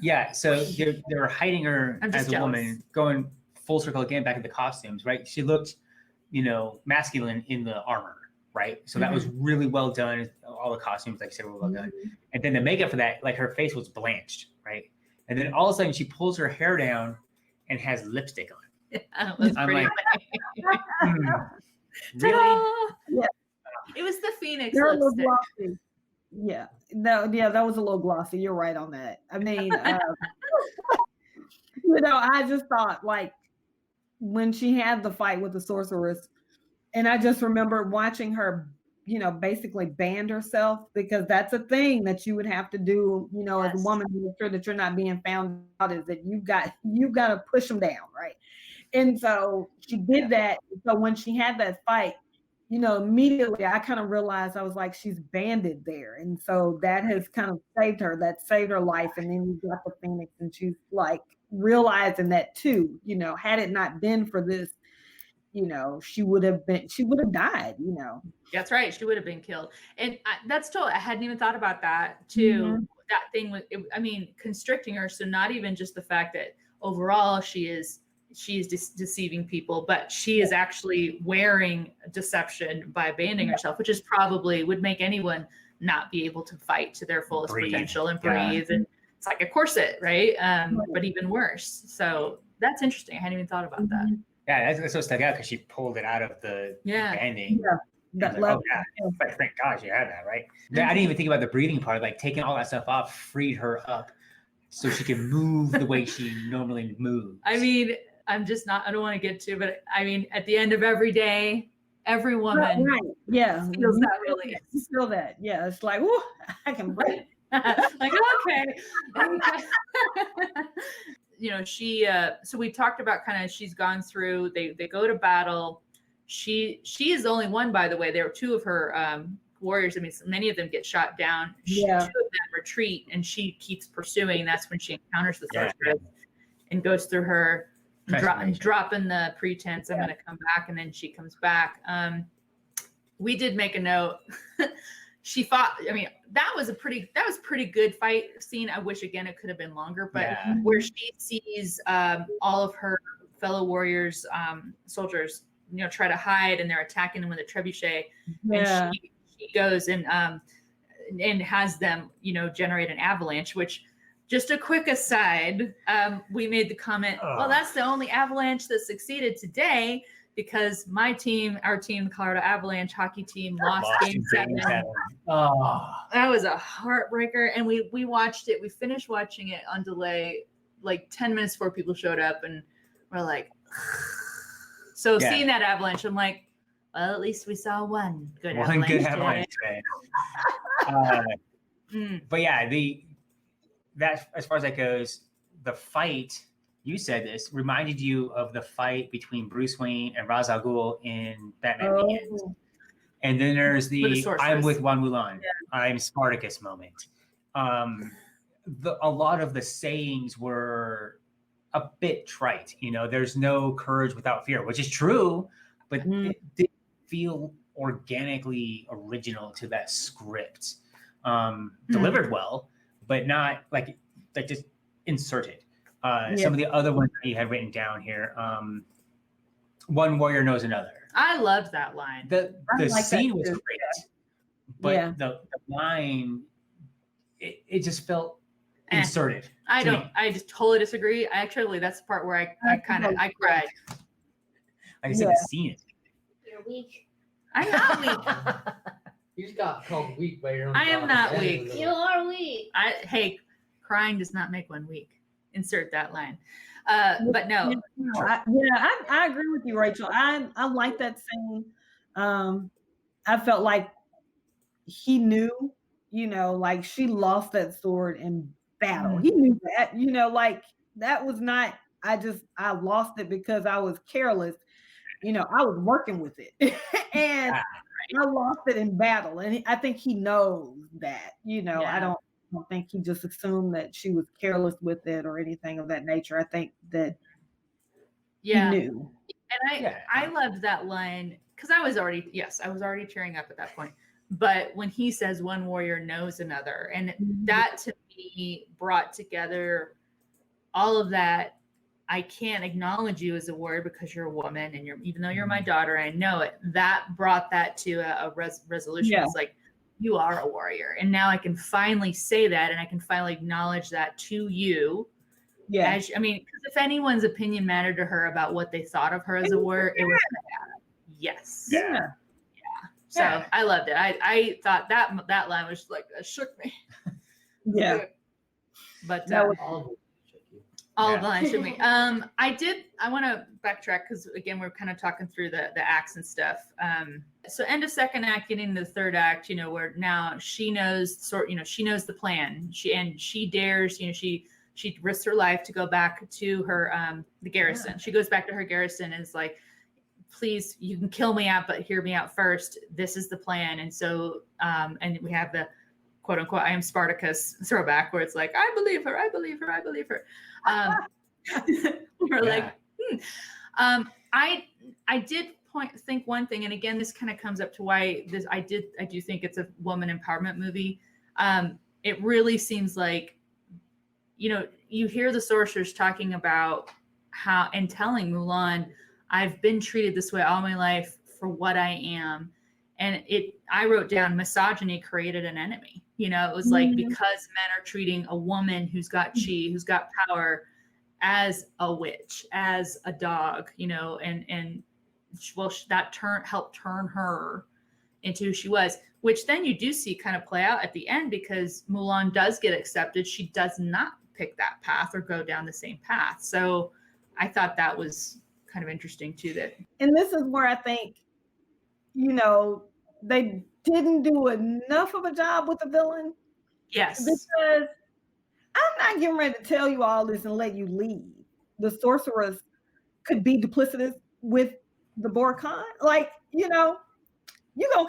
Yeah, so they were hiding her as a woman, going full circle again back to the costumes, right? She looked, masculine in the armor, right? So that was really well done. All the costumes, like I said, were well done. And then the makeup for that, like her face was blanched, right? And then all of a sudden she pulls her hair down and has lipstick on. That was I'm pretty like, really? Yeah. It was the Phoenix They're a little lipstick. glossy. Yeah, that was a little glossy. You're right on that. I mean, I just thought like when she had the fight with the sorceress, and I just remember watching her, basically band herself, because that's a thing that you would have to do, as a woman to make sure that you're not being found out, is that you've got to push them down, right? And so she did that. So when she had that fight, immediately I kind of realized, I was like, she's banded there. And so that has kind of saved her. That saved her life. And then you got the Phoenix, and she's like realizing that too, had it not been for this, she would have died, That's right. She would have been killed. And that's totally, I hadn't even thought about that too. That thing with, constricting her. So not even just the fact that overall she is deceiving people, but she is actually wearing deception by banding herself, which is probably would make anyone not be able to fight to their fullest potential and breathe. And it's like a corset, right? But even worse. So that's interesting. I hadn't even thought about that. Yeah, that's what stuck out, because she pulled it out of the banding. That like, thank God she had that, right? I didn't even think about the breathing part. Like taking all that stuff off freed her up so she can move the way she normally moves. I mean, I don't want to get to, but I mean, at the end of every day, every woman feels that release. Feel that. Yeah, it's like, whoo, I can breathe. Like, okay. She so we talked about kind of, she's gone through, they go to battle. She is the only one, by the way. There were two of her warriors. I mean, many of them get shot down. Two of them retreat, and she keeps pursuing. That's when she encounters the sorceress and goes through her dropping the pretense, I'm going to come back, and then she comes back. We did make a note. She fought. I mean, that was pretty good fight scene. I wish again it could have been longer, but where she sees all of her fellow warriors, soldiers, try to hide, and they're attacking them with a trebuchet, and she goes and has them, generate an avalanche. Which, just a quick aside, we made the comment, well, that's the only avalanche that succeeded today, because our team, the Colorado Avalanche hockey team, lost game 7. That was a heartbreaker. And we watched it. We finished watching it on delay, like 10 minutes before people showed up, and we're like, so seeing that avalanche, I'm like, well, at least we saw one good avalanche today. But yeah, that as far as that goes, the fight, you said this, reminded you of the fight between Bruce Wayne and Ra's al Ghul in Batman Begins. And then there's the I'm with Juan Mulan, I'm Spartacus moment. A lot of the sayings were a bit trite. There's no courage without fear, which is true, but it didn't feel organically original to that script. Delivered well, but not like just inserted. Some of the other ones that you had written down here, one warrior knows another. I loved that line. The scene was great, but the line, it just felt inserted. I just totally disagree. Actually, that's the part where I cried. Like I said, the scene. You're weak. I'm not weak. You just got called weak by your own. I am not weak. You are weak. Hey, crying does not make one weak. Insert that line. But no, I agree with you, Rachel. I like that scene. I felt like he knew, like she lost that sword in battle. He knew that, like that was not, I lost it because I was careless. I was working with it and I lost it in battle. And I think he knows that, I don't think he just assumed that she was careless with it or anything of that nature. I think that he knew. And I loved that line because I was already tearing up at that point. But when he says one warrior knows another, and that to me brought together all of that. I can't acknowledge you as a warrior because you're a woman, and even though you're my daughter, I know it. That brought that to a resolution. It's like, you are a warrior, and now I can finally say that, and I can finally acknowledge that to you. Yeah, because if anyone's opinion mattered to her about what they thought of her as a warrior, it was that. Yes. Yeah. So I loved it. I thought that line was like, it shook me. Yeah. But all of the lines shook me. I want to backtrack because again, we're kind of talking through the acts and stuff. So end of second act, getting into the third act, where now she knows she knows the plan. She dares, she risks her life to go back to her the garrison. She goes back to her garrison and is like, please, you can kill me out, but hear me out first. This is the plan. And so, and we have the quote unquote, I am Spartacus throwback where it's like, I believe her. We're like, I did think one thing, and again, this kind of comes up to why I do think it's a woman empowerment movie. It really seems like, you hear the sorcerers talking about how, and telling Mulan, I've been treated this way all my life for what I am. And I wrote down misogyny created an enemy. It was like, because men are treating a woman who's got chi, who's got power, as a witch, as a dog, and that helped turn her into who she was, which then you do see kind of play out at the end because Mulan does get accepted. She does not pick that path or go down the same path. So I thought that was kind of interesting too. And this is where I think, they didn't do enough of a job with the villain. Yes. Because I'm not getting ready to tell you all this and let you leave. The sorceress could be duplicitous with the Borkan. Like, you gonna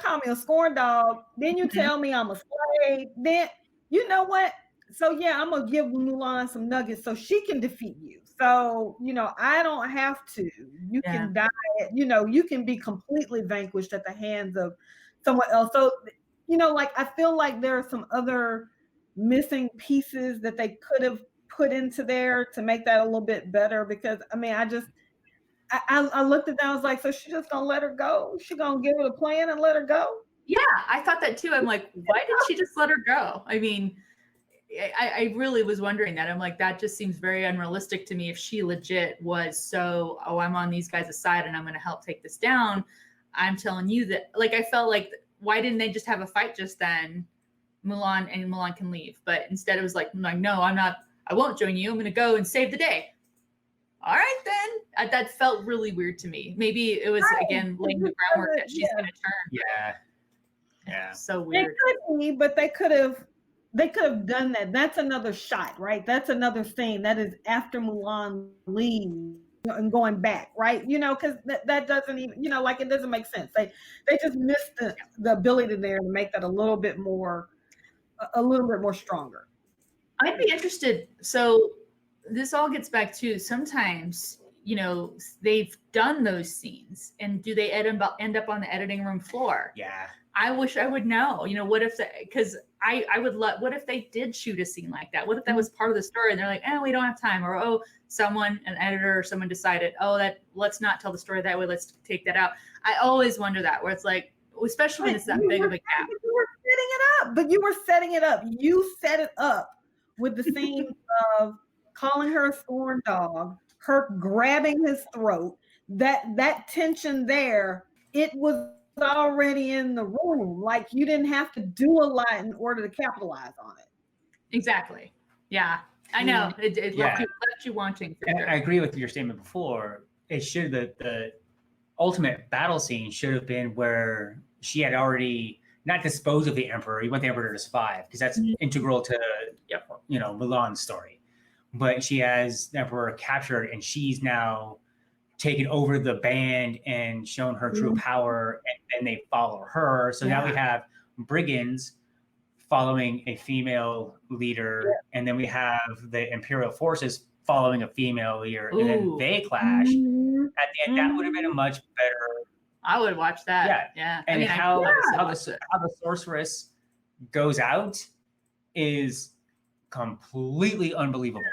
call me a scorn dog, then you tell me I'm a slave, then you know what? So yeah, I'm gonna give Mulan some nuggets so she can defeat you. So, I don't have to. You can die, you can be completely vanquished at the hands of someone else. So, like I feel like there are some other missing pieces that they could have put into there to make that a little bit better because I looked at that, I was like, so she's just gonna let her go? She gonna give her the plan and let her go? Yeah, I thought that too. I'm like, why did she just let her go? I really was wondering that. I'm like, that just seems very unrealistic to me. If she legit was I'm on these guys' side and I'm going to help take this down. I'm telling you that, like, I felt like, why didn't they just have a fight just then? Mulan can leave. But instead it was like, no, I won't join you. I'm going to go and save the day. All right, then. That felt really weird to me. Maybe it was, again, laying the groundwork that she's going to turn. Yeah. So weird. It could be, but they could have done that. That's another shot, right? That's another scene. That is after Mulan leaves and going back, right? Because that doesn't even, like it doesn't make sense. They just missed the ability there to make that a little bit more stronger. I'd be interested. So this all gets back to sometimes, they've done those scenes, and do they end up on the editing room floor? Yeah. I wish I would know, what if because I would what if they did shoot a scene like that? What if that was part of the story and they're like, we don't have time, or an editor or someone decided, let's not tell the story that way, let's take that out. I always wonder that, where it's like, especially when it's that big of a gap. You were setting it up, but you were setting it up. You set it up with the scene of calling her a scorn dog, her grabbing his throat, that tension there, it was already in the room. Like, you didn't have to do a lot in order to capitalize on it. Exactly. Yeah. I know it Yeah. left you wanting. For And sure. I agree with your statement before. It should the ultimate battle scene should have been where she had already not disposed of the emperor. You want the emperor to survive because that's integral to Mulan's story. But she has the emperor captured, and she's now taken over the band and shown her true power, and then they follow her. So now we have brigands following a female leader, and then we have the imperial forces following a female leader, and then they clash. At the end, that would have been a much better. I would watch that. Yeah. And I mean, how the sorceress goes out is completely unbelievable.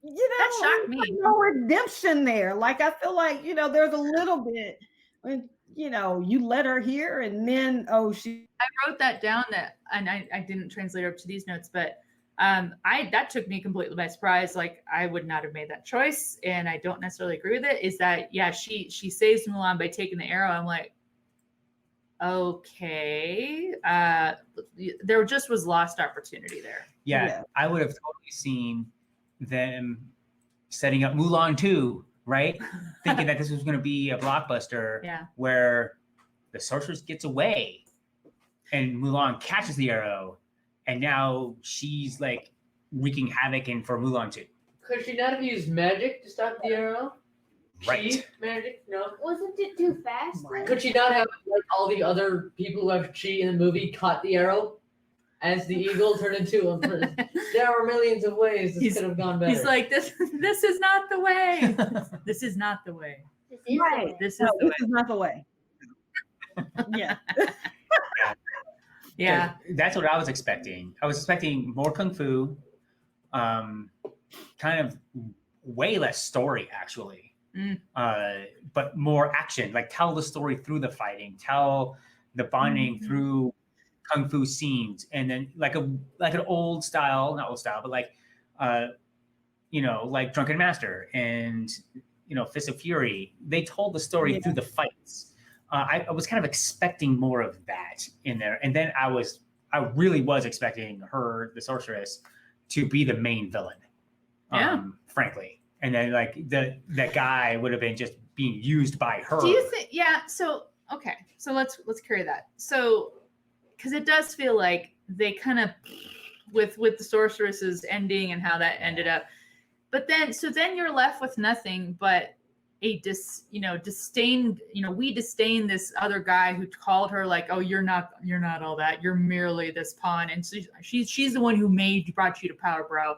That shocked me. No redemption there. Like I feel like there's a little bit when you let her hear, and then I wrote that down and I didn't translate up to these notes, but that took me completely by surprise. Like I would not have made that choice, and I don't necessarily agree with it. Is that she saves Mulan by taking the arrow? I'm like, okay, there just was lost opportunity there. Yeah. I would have totally seen them setting up Mulan 2, right? Thinking that this was going to be a blockbuster where the sorceress gets away and Mulan catches the arrow, and now she's like wreaking havoc for Mulan 2. Could she not have used magic to stop the arrow? Right. Chi magic? No. Wasn't it too fast? Could she not have, like all the other people who have chi in the movie, caught the arrow as the eagle turned into him? There are millions of ways this could have gone better. He's like, this is not the way. This is not the way. This is this is not the way. Yeah. Yeah. That's what I was expecting. I was expecting more kung fu, kind of way less story actually. But more action, like tell the story through the fighting, tell the bonding through kung fu scenes, and then like an old style, not old style, but like like Drunken Master and Fist of Fury. They told the story through the fights. I was kind of expecting more of that in there, and then I really was expecting her, the sorceress, to be the main villain. Frankly. And then like that guy would have been just being used by her. Do you think? Yeah. So okay. So let's carry that. So because it does feel like they kind of with the sorceress's ending and how that ended up, but then you're left with nothing but a disdain. We disdain this other guy who called her like, oh, you're not all that. You're merely this pawn, and so she's the one who brought you to power, bro.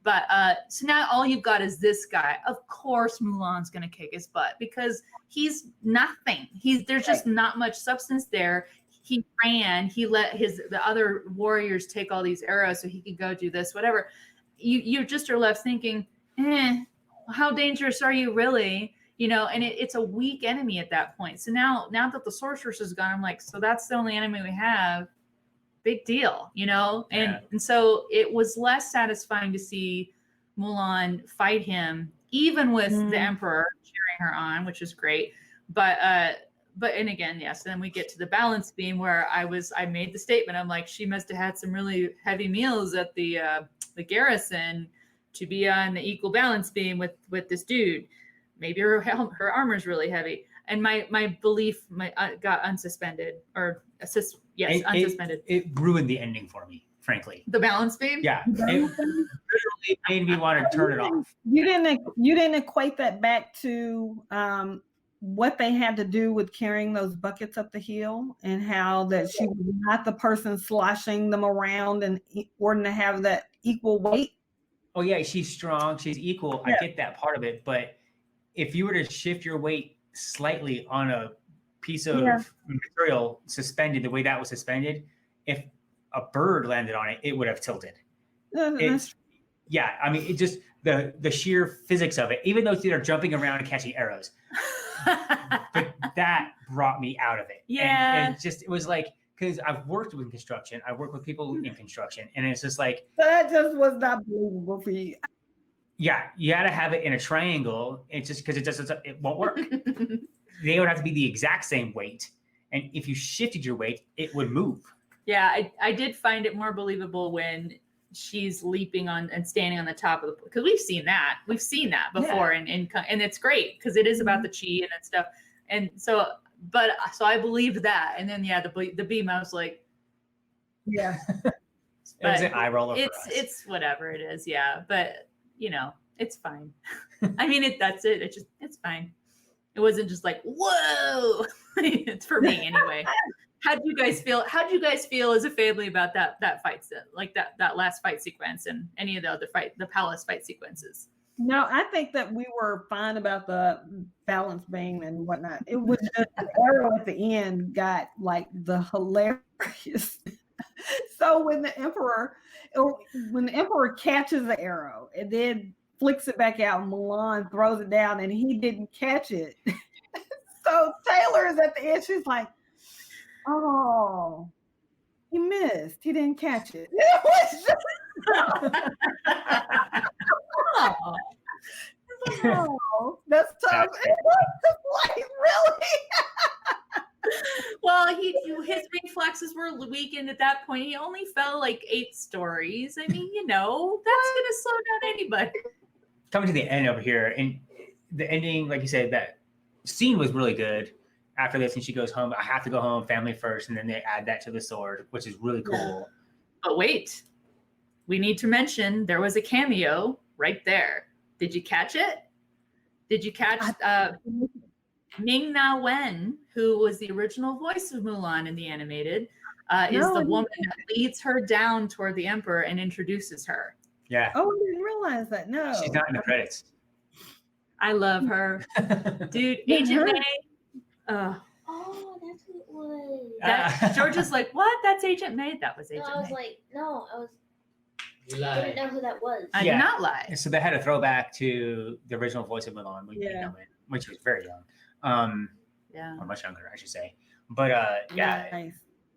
But so now all you've got is this guy. Of course, Mulan's gonna kick his butt because he's nothing. There's just not much substance there. He ran. He let the other warriors take all these arrows so he could go do this, whatever. You just are left thinking, how dangerous are you really? And it's a weak enemy at that point. So now that the sorceress is gone, I'm like, so that's the only enemy we have. Big deal, and so it was less satisfying to see Mulan fight him, even with the emperor cheering her on, which is great. But and again, yes, then we get to the balance beam where I made the statement. I'm like, she must have had some really heavy meals at the garrison to be on the equal balance beam with this dude. Maybe her armor's really heavy. And my belief got unsuspended or unsuspended. It ruined the ending for me, frankly. The balance beam? Yeah. It literally made me want to turn it off. You didn't equate that back to what they had to do with carrying those buckets up the hill, and how that she was not the person sloshing them around in order to have that equal weight. Oh yeah, she's strong, she's equal. I get that part of it, but if you were to shift your weight slightly on a piece of material suspended the way that was suspended, if a bird landed on it, it would have tilted. I mean, it just the sheer physics of it, even though they're jumping around and catching arrows, but that brought me out of it. And it was like, because I've worked with construction, I work with people in construction, and it's just like, that just was not believable for you. Yeah, you got to have it in a triangle. It's just because it won't work. They would have to be the exact same weight, and if you shifted your weight, it would move. Yeah, I did find it more believable when she's leaping on and standing on the top of the, because we've seen that before, and it's great because it is about the chi and that stuff. And so I believed that, and then the beam, I was like, Yeah. It was an eye roller. It's whatever it is, yeah. But it's fine. I mean, that's it. It's fine. It wasn't just like, whoa. It's for me anyway. How do you guys feel? How do you guys feel as a family about that fight, like that last fight sequence, and any of the other the palace fight sequences? No, I think that we were fine about the balance beam and whatnot. It was just the arrow at the end got like the hilarious. So when the emperor catches the arrow and then flicks it back out, and Mulan throws it down, and he didn't catch it. So Taylor is at the end. She's like, "Oh, he missed. He didn't catch it." It was just, oh, that's tough. It was like, really? Well, his reflexes were weakened at that point. He only fell like 8 stories. I mean, that's gonna slow down anybody. Coming to the end over here, and the ending, like you said, that scene was really good. After this, and she goes home. I have to go home, family first, and then they add that to the sword, which is really cool. But wait, we need to mention there was a cameo right there. Did you catch it? Did you catch Ming-Na Wen, who was the original voice of Mulan in the animated, is the woman that leads her down toward the emperor and introduces her. Yeah. Oh, I didn't realize that. No. She's not in the credits. I love her. Dude, Agent May. Oh, that's what it was. George is like, what? That's Agent May? That was Agent No, I was May. like, no, You I lied. didn't know who that was. I did not lie. So they had a throwback to the original voice of Mulan when she was very young. Or much younger, I should say. But Nice.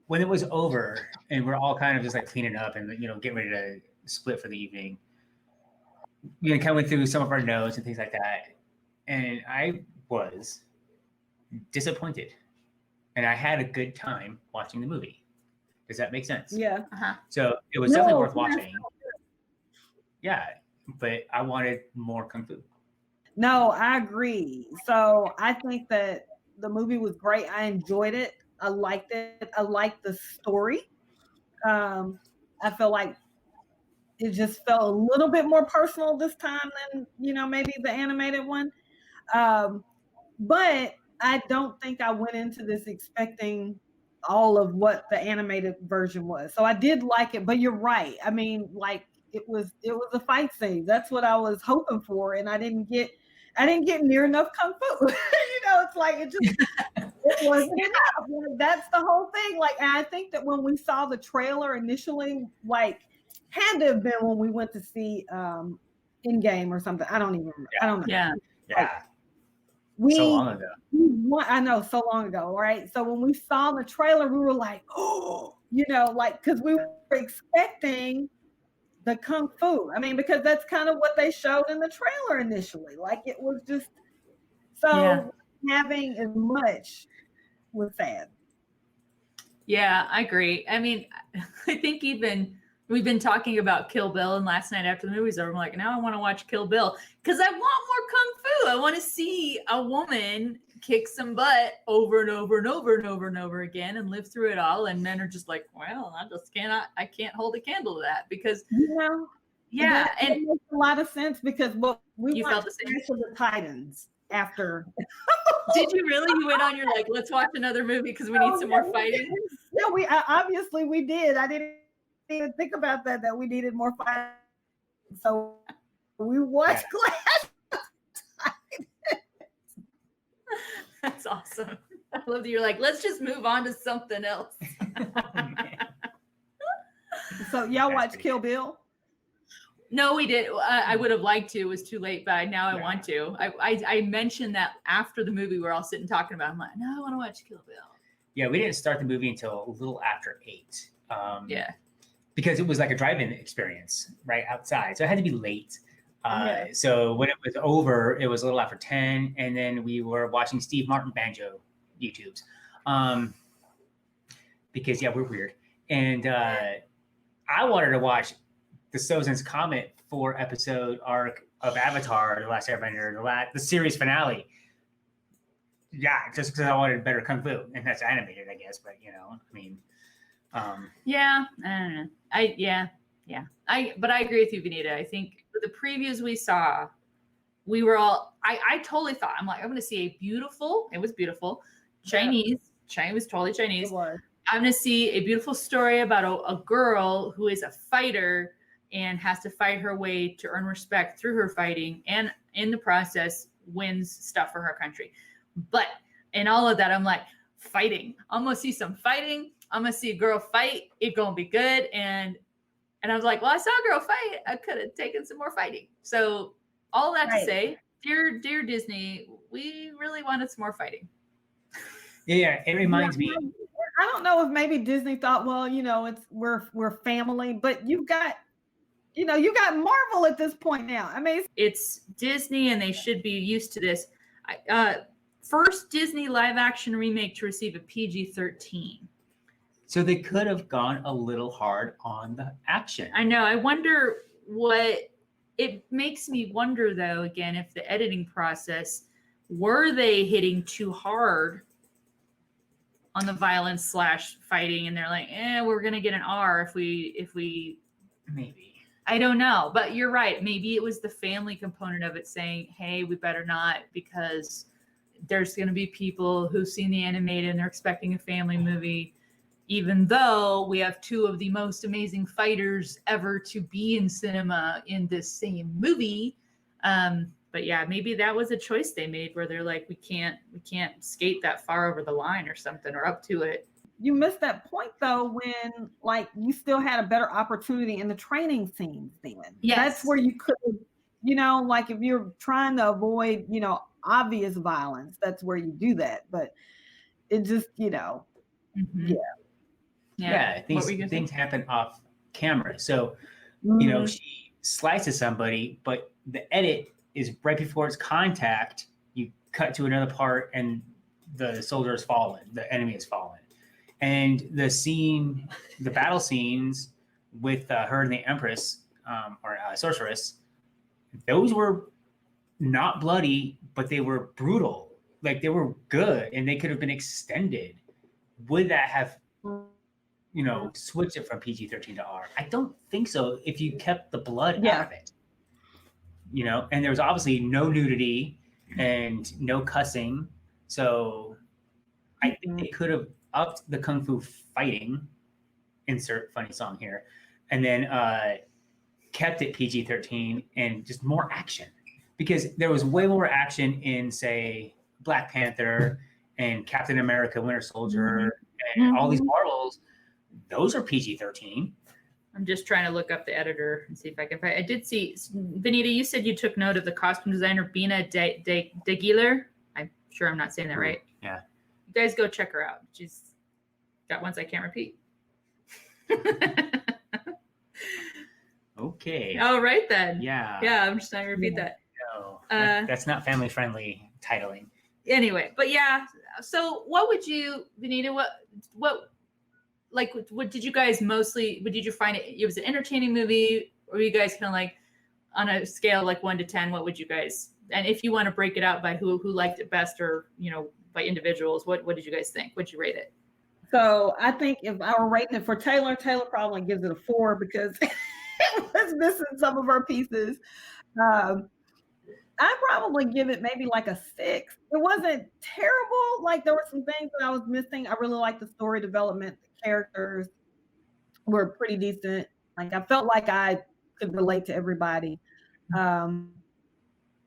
when it was over and we're all kind of just like cleaning up and getting ready to split for the evening, kind of went through some of our notes and things like that, and I was disappointed, and I had a good time watching the movie. Does that make sense? Yeah. So it was definitely worth watching. Yeah, but I wanted more kung fu. No, I agree. So I think that the movie was great. I enjoyed it. I liked it. I liked the story. I feel like it just felt a little bit more personal this time than maybe the animated one. But I don't think I went into this expecting all of what the animated version was. So I did like it, but you're right. I mean, like it was a fight scene. That's what I was hoping for, and I didn't get near enough kung fu. It's like it wasn't enough. That's the whole thing. Like, I think that when we saw the trailer initially, like, had to have been when we went to see In Game or something. I don't even remember. I don't know. Yeah. Yeah. So long ago. I know, so long ago, right? So when we saw the trailer, we were like, oh, because we were expecting the kung fu. I mean, because that's kind of what they showed in the trailer initially. Like, it was just having as much was sad. Yeah, I agree. I mean, I think even we've been talking about Kill Bill, and last night after the movie's over, I'm like, now I want to watch Kill Bill because I want more kung fu. I want to see a woman kick some butt over and over and over and over and over again and live through it all. And men are just like, well, I can't hold a candle to that because it makes a lot of sense because we felt watched the same. Clash of the Titans after. Did you really? You went on, you're like, let's watch another movie because we need some more fighting. Yeah, we obviously we did. I didn't even think about that we needed more fighting. So we watched Clash. That's awesome. I love that you're like, let's just move on to something else. So y'all watch Kill Bill? No, we did. I would have liked to. It was too late, but now I want to. I mentioned that after the movie, we're all sitting talking about it. I'm like, no, I want to watch Kill Bill. Yeah, we didn't start the movie until a little after 8. Yeah. Because it was like a drive-in experience right outside. So it had to be late. So when it was over, it was a little after 10. And then we were watching Steve Martin banjo YouTubes. Because, we're weird. And I wanted to watch the Sozin's Comet 4-episode arc of Avatar, The Last Airbender, the series finale. Yeah, just because I wanted better kung fu, and that's animated, I guess. But I mean, yeah, I don't know. But I agree with you, Benita. I think the previews we saw, we were all. I totally thought I'm going to see a beautiful. It was beautiful, Chinese. China was totally Chinese. It was. I'm going to see a beautiful story about a girl who is a fighter and has to fight her way to earn respect through her fighting, and in the process wins stuff for her country. But in all of that, I'm like, fighting. I'm going to see some fighting. I'm going to see a girl fight. It's going to be good. And I was like, well, I saw a girl fight. I could have taken some more fighting. So all that to say, dear Disney, we really wanted some more fighting. Yeah, it reminds me. I don't know if maybe Disney thought, well, we're family, but you got Marvel at this point now. I mean, it's Disney, and they should be used to this. First Disney live action remake to receive a PG-13. So they could have gone a little hard on the action. I know. I wonder it makes me wonder, though, again, if the editing process, were they hitting too hard on the violence / fighting, and they're like, we're going to get an R if we maybe. I don't know, but you're right. Maybe it was the family component of it saying, hey, we better not, because there's going to be people who've seen the animated and they're expecting a family movie, even though we have two of the most amazing fighters ever to be in cinema in this same movie. But yeah, maybe that was a choice they made where they're like, we can't skate that far over the line or something, or up to it. You missed that point though, when you still had a better opportunity in the training scenes then. Yes. That's where you could, if you're trying to avoid, obvious violence, that's where you do that. But it just, Mm-hmm. Yeah, things happen off camera. So, she slices somebody, but the edit is right before it's contact. You cut to another part and the soldier has fallen, the enemy has fallen. And the battle scenes with her and the Empress or Sorceress, those were not bloody, but they were brutal. Like, they were good, and they could have been extended. Would that have, switched it from PG-13 to R? I don't think so. If you kept the blood out of it, and there was obviously no nudity and no cussing, so I think they could have upped the kung fu fighting. Insert funny song here, and then kept it PG-13 and just more action, because there was way more action in, say, Black Panther and Captain America: Winter Soldier and all these Marvels. Those are PG-13. I'm just trying to look up the editor and see if I can find. I did see, Benita, you said you took note of the costume designer Bina de Guiler. I'm sure I'm not saying that right. Yeah. You guys go check her out. She's got ones I can't repeat. Okay. All right then. Yeah. Yeah, I'm just trying to repeat that. No, that's not family friendly titling. Anyway, but yeah. So what would you, Benita, what did you guys mostly, did you find it was an entertaining movie, or were you guys kind of like on a scale like 1 to 10, what would you guys, and if you want to break it out by who liked it best, or, by individuals, what did you guys think? What'd you rate it? So I think if I were rating it for Taylor probably gives it a 4 because it was missing some of her pieces. I'd probably give it maybe like a 6. It wasn't terrible. Like, there were some things that I was missing. I really liked the story development. The characters were pretty decent. Like, I felt like I could relate to everybody.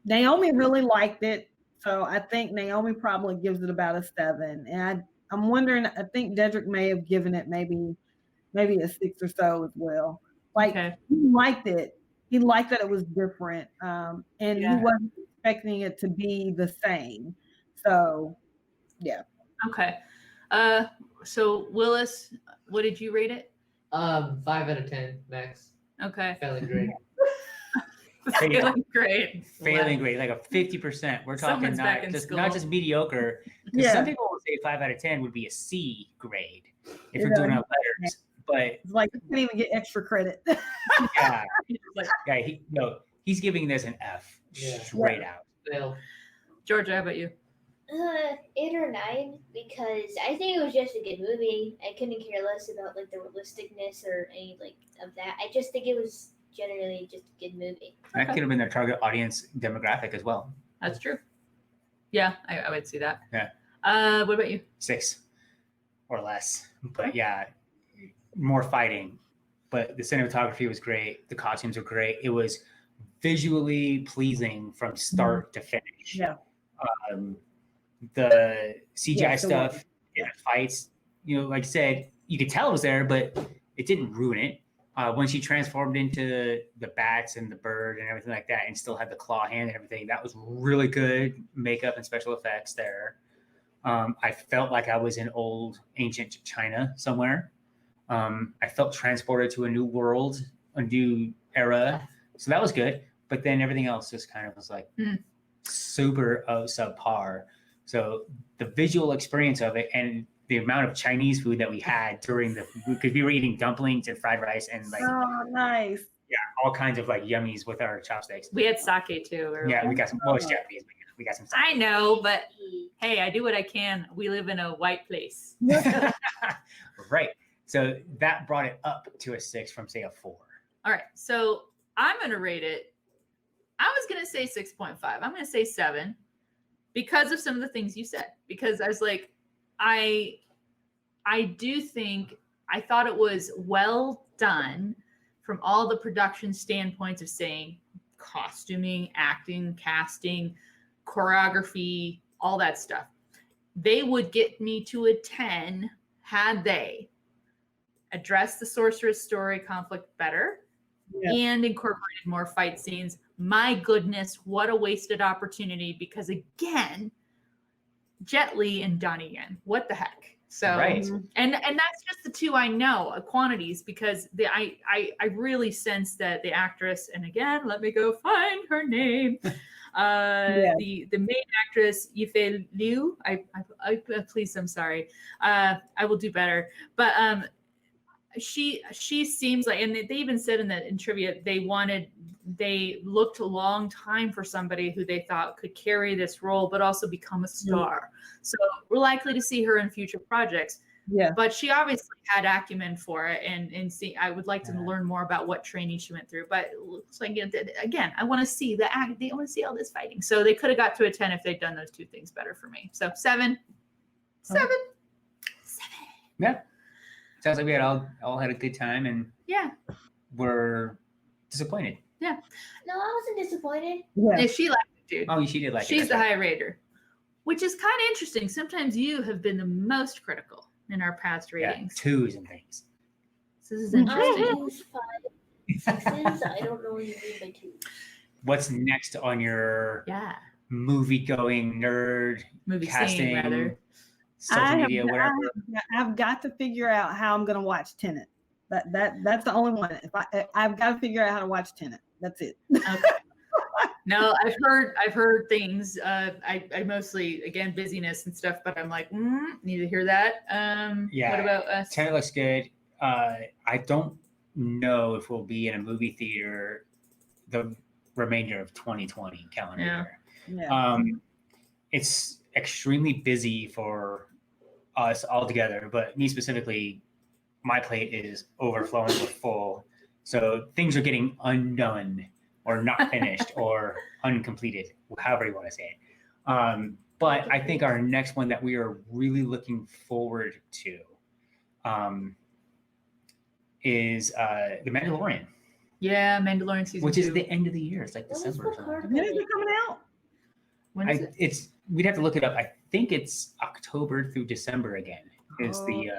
Naomi really liked it. So I think Naomi probably gives it about a 7. And I'm wondering, I think Dedrick may have given it maybe a 6 or so as well. Like, He liked it. He liked that it was different, and he wasn't expecting it to be the same. So, yeah. Okay. So Willis, what did you rate it? 5 out of 10 max. Okay. Failing grade. Failing grade. Failing grade, like a 50%. We're talking not just mediocre. Because some people will say 5 out of 10 would be a C grade if you're doing out letters. but It's like you can't even get extra credit. yeah, Like, he's giving this an F Yeah. straight out. Fail. Georgia, how about you? 8 or 9 because I think it was just a good movie. I couldn't care less about like the realisticness or any like of that. I just think it was generally just a good movie. That Okay. could have been their target audience demographic as well. That's true. Yeah, I would see that. Yeah. What about you? 6 or less. But yeah, more fighting. But the cinematography was great. The costumes were great. It was visually pleasing from start to finish. Yeah. The CGI Yes, it was. stuff, the fights, like I said, you could tell it was there, but it didn't ruin it. When she transformed into the bats and the bird and everything like that and still had the claw hand and everything, that was really good makeup and special effects there. I felt like I was in old ancient China somewhere. I felt transported to a new world, a new era. So that was good. But then everything else just kind of was like super subpar. So the visual experience of it and the amount of Chinese food that we had during because we were eating dumplings and fried rice and like Nice. all kinds of like yummies with our chopsticks. We had sake too. Yeah, we got some. Well, it's Japanese. But we got some. Sake. I know, but hey, I do what I can. We live in a white place. Right. So that brought it up to a 6 from say a 4. All right, so I'm going to rate it. I was going to say 6.5. I'm going to say 7 because of some of the things you said. Because I was like, I do think I thought it was well done from all the production standpoints of saying costuming, acting, casting, choreography, all that stuff. They would get me to a 10 had they addressed the sorceress story conflict better and incorporated more fight scenes. My goodness, what a wasted opportunity, because again, Jet Li and Donnie Yen, what the heck? So right. and that's just the two I know quantities, because I really sense that the actress, and again, let me go find her name. The main actress Yifei Liu. I please, I'm sorry. I will do better. But she seems like, and they even said in trivia, they looked a long time for somebody who they thought could carry this role but also become a star. So we're likely to see her in future projects. Yeah. But she obviously had acumen for it, and see, I would like to learn more about what training she went through. But it looks like, again, I want to see the act. They want to see all this fighting. So they could have got to a 10 if they'd done those two things better for me. So 7. Yeah. Sounds like we had all had a good time and were disappointed. No, I wasn't disappointed. Yeah, she liked it, dude. Oh, she did like it. She's the high rater, which is kind of interesting. Sometimes you have been the most critical in our past ratings. 2s and things. So this is interesting. I use 5, 6s. I don't know what you mean by 2. What's next on your movie-going nerd movie casting, scene, rather? social media, whatever? I've got to figure out how I'm going to watch Tenet. That's the only one. I've got to figure out how to watch Tenet. That's it. Okay. No, I've heard things. I mostly, again, busyness and stuff, but I'm like, need to hear that. What about us? Tenet looks good. I don't know if we'll be in a movie theater the remainder of 2020 calendar year. Yeah. It's extremely busy for us all together, but me specifically, my plate is overflowing with full. So things are getting undone or not finished or uncompleted, however you want to say it. But I think our next one that we are really looking forward to is The Mandalorian. Yeah, Mandalorian season 2. Which is the end of the year. It's like When is December. or Picard something. When is it coming out? When is it? We'd have to look it up. I think it's October through December again. Is the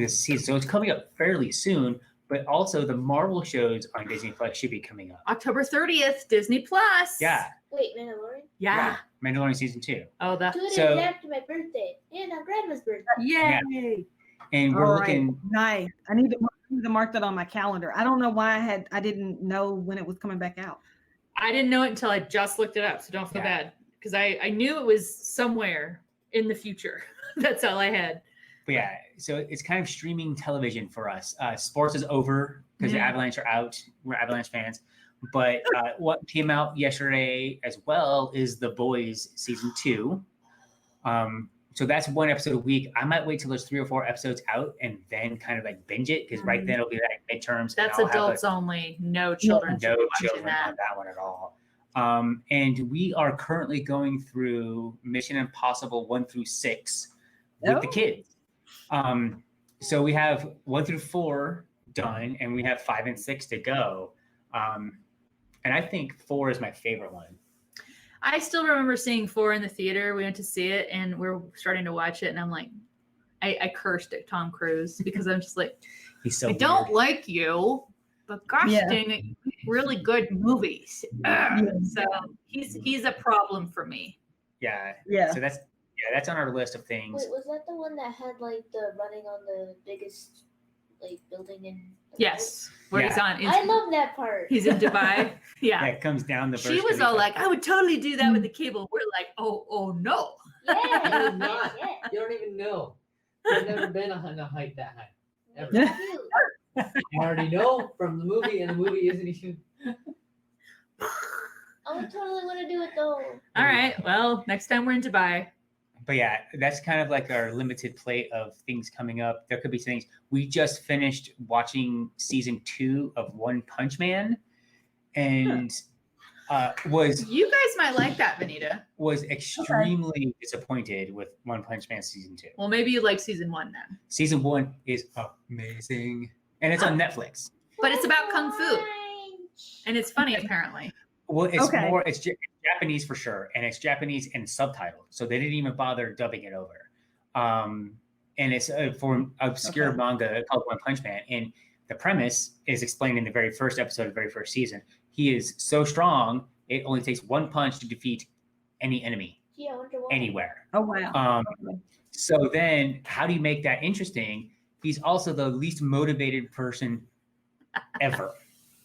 season. So it's coming up fairly soon. But also the Marvel shows on Disney Plus should be coming up. October 30th, Disney Plus. Yeah. Wait, Mandalorian? Yeah. Mandalorian season 2. Oh, that. Do it So- exact to my birthday and on Grandma's birthday. Yay. And we're All looking. right. Nice. I need to mark that on my calendar. I don't know why I didn't know when it was coming back out. I didn't know it until I just looked it up, so don't feel bad. Because I knew it was somewhere in the future. That's all I had. But yeah, so it's kind of streaming television for us. Sports is over because the Avalanche are out. We're Avalanche fans. But what came out yesterday as well is The Boys season 2. So that's one episode a week. I might wait till there's 3 or 4 episodes out and then kind of like binge it because right then it'll be like midterms. That's and I'll adults only. No children. no watching children on that one at all. And we are currently going through Mission Impossible 1 through 6 with the kids. So we have 1 through 4 done, and we have 5 and 6 to go. And I think 4 is my favorite one. I still remember seeing 4 in the theater. We went to see it, and we're starting to watch it, and I'm like, I cursed at Tom Cruise because I'm just like, He's so I don't like you, but gosh dang it, really good movies. So he's a problem for me. Yeah. So that's on our list of things. Wait, was that the one that had like the running on the biggest like building in? Yes, where he's on. I love that part. He's in Dubai. Yeah, it comes down the. She was all like, "I would totally do that with the cable." We're like, "Oh no." Yeah, You don't even know. You've never been on a height that high. Ever. Cute. You already know from the movie, and the movie isn't even. I would totally want to do it though. All right. Well, next time we're in Dubai. But yeah, that's kind of like our limited plate of things coming up. There could be things. We just finished watching season 2 of One Punch Man, and you guys might like that, Benita. Was extremely disappointed with One Punch Man season 2. Well, maybe you like season 1 then. Season 1 is amazing, and it's on Netflix. But it's about kung fu, and it's funny apparently. Well, it's Japanese for sure, and it's Japanese and subtitled, so they didn't even bother dubbing it over. And it's for obscure manga called One Punch Man, and the premise is explained in the very first episode of the very first season. He is so strong, it only takes 1 punch to defeat any enemy anywhere. Oh wow! So then, how do you make that interesting? He's also the least motivated person ever.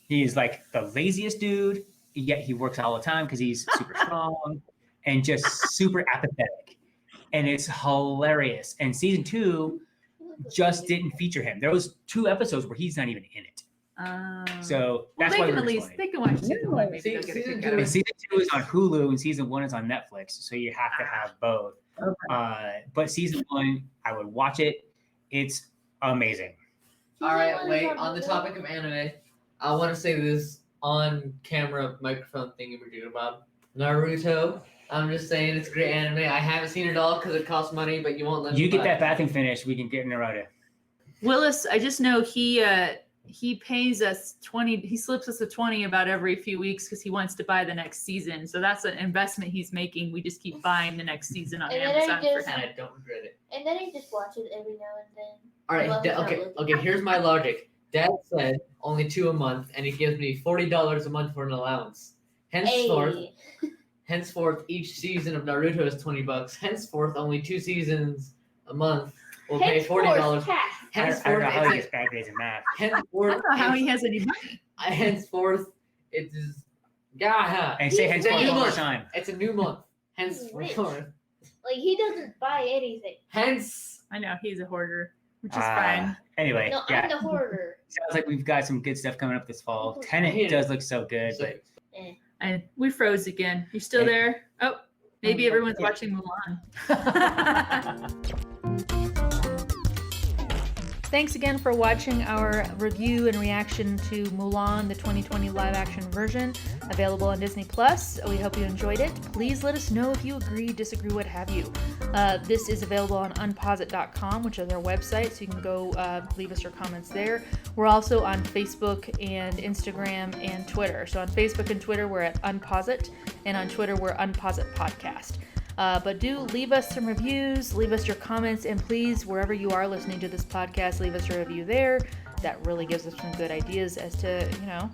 He's like the laziest dude. Yet he works all the time because he's super strong and just super apathetic. And it's hilarious. And season 2 just didn't feature him. There was 2 episodes where he's not even in it. So that's why they can watch season 1. Maybe season 2 is on Hulu and season 1 is on Netflix. So you have to have both. But season 1, I would watch it. It's amazing. All right, wait. On the topic of anime, I want to say this on camera microphone thingy we're doing about Naruto. I'm just saying it's great anime. I haven't seen it all because it costs money, but you won't let me. You get that bathing finished, we can get Naruto. Willis, I just know he pays us 20. He slips us a 20 about every few weeks because he wants to buy the next season. So that's an investment he's making. We just keep buying the next season on Amazon for him. And I don't regret it. And then I just watch it every now and then. All right. Okay. Here's my logic. Dad said only 2 a month, and he gives me $40 a month for an allowance. Henceforth, each season of Naruto is $20. Henceforth, only 2 seasons a month will pay $40. I don't know how he gets bad grades in math. I don't know how he has any money. Henceforth, it is. And say henceforth all the time. It's a new month. Henceforth. Like he doesn't buy anything. I know he's a hoarder, which is fine. Anyway, no, I'm the hoarder. Sounds like we've got some good stuff coming up this fall. Tenet does look so good, but and we froze again. You still there? Oh, maybe everyone's watching Mulan. Thanks again for watching our review and reaction to Mulan, the 2020 live-action version, available on Disney+. We hope you enjoyed it. Please let us know if you agree, disagree, what have you. This is available on unpause.com, which is our website, so you can go leave us your comments there. We're also on Facebook and Instagram and Twitter. So on Facebook and Twitter, we're at Unpause, and on Twitter, we're Unpause Podcast. But do leave us some reviews, leave us your comments, and please, wherever you are listening to this podcast, leave us a review there. That really gives us some good ideas as to,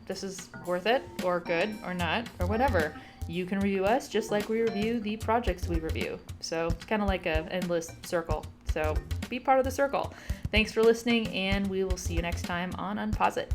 this is worth it, or good, or not, or whatever. You can review us just like we review the projects we review. So it's kind of like an endless circle. So be part of the circle. Thanks for listening, and we will see you next time on Unpause It.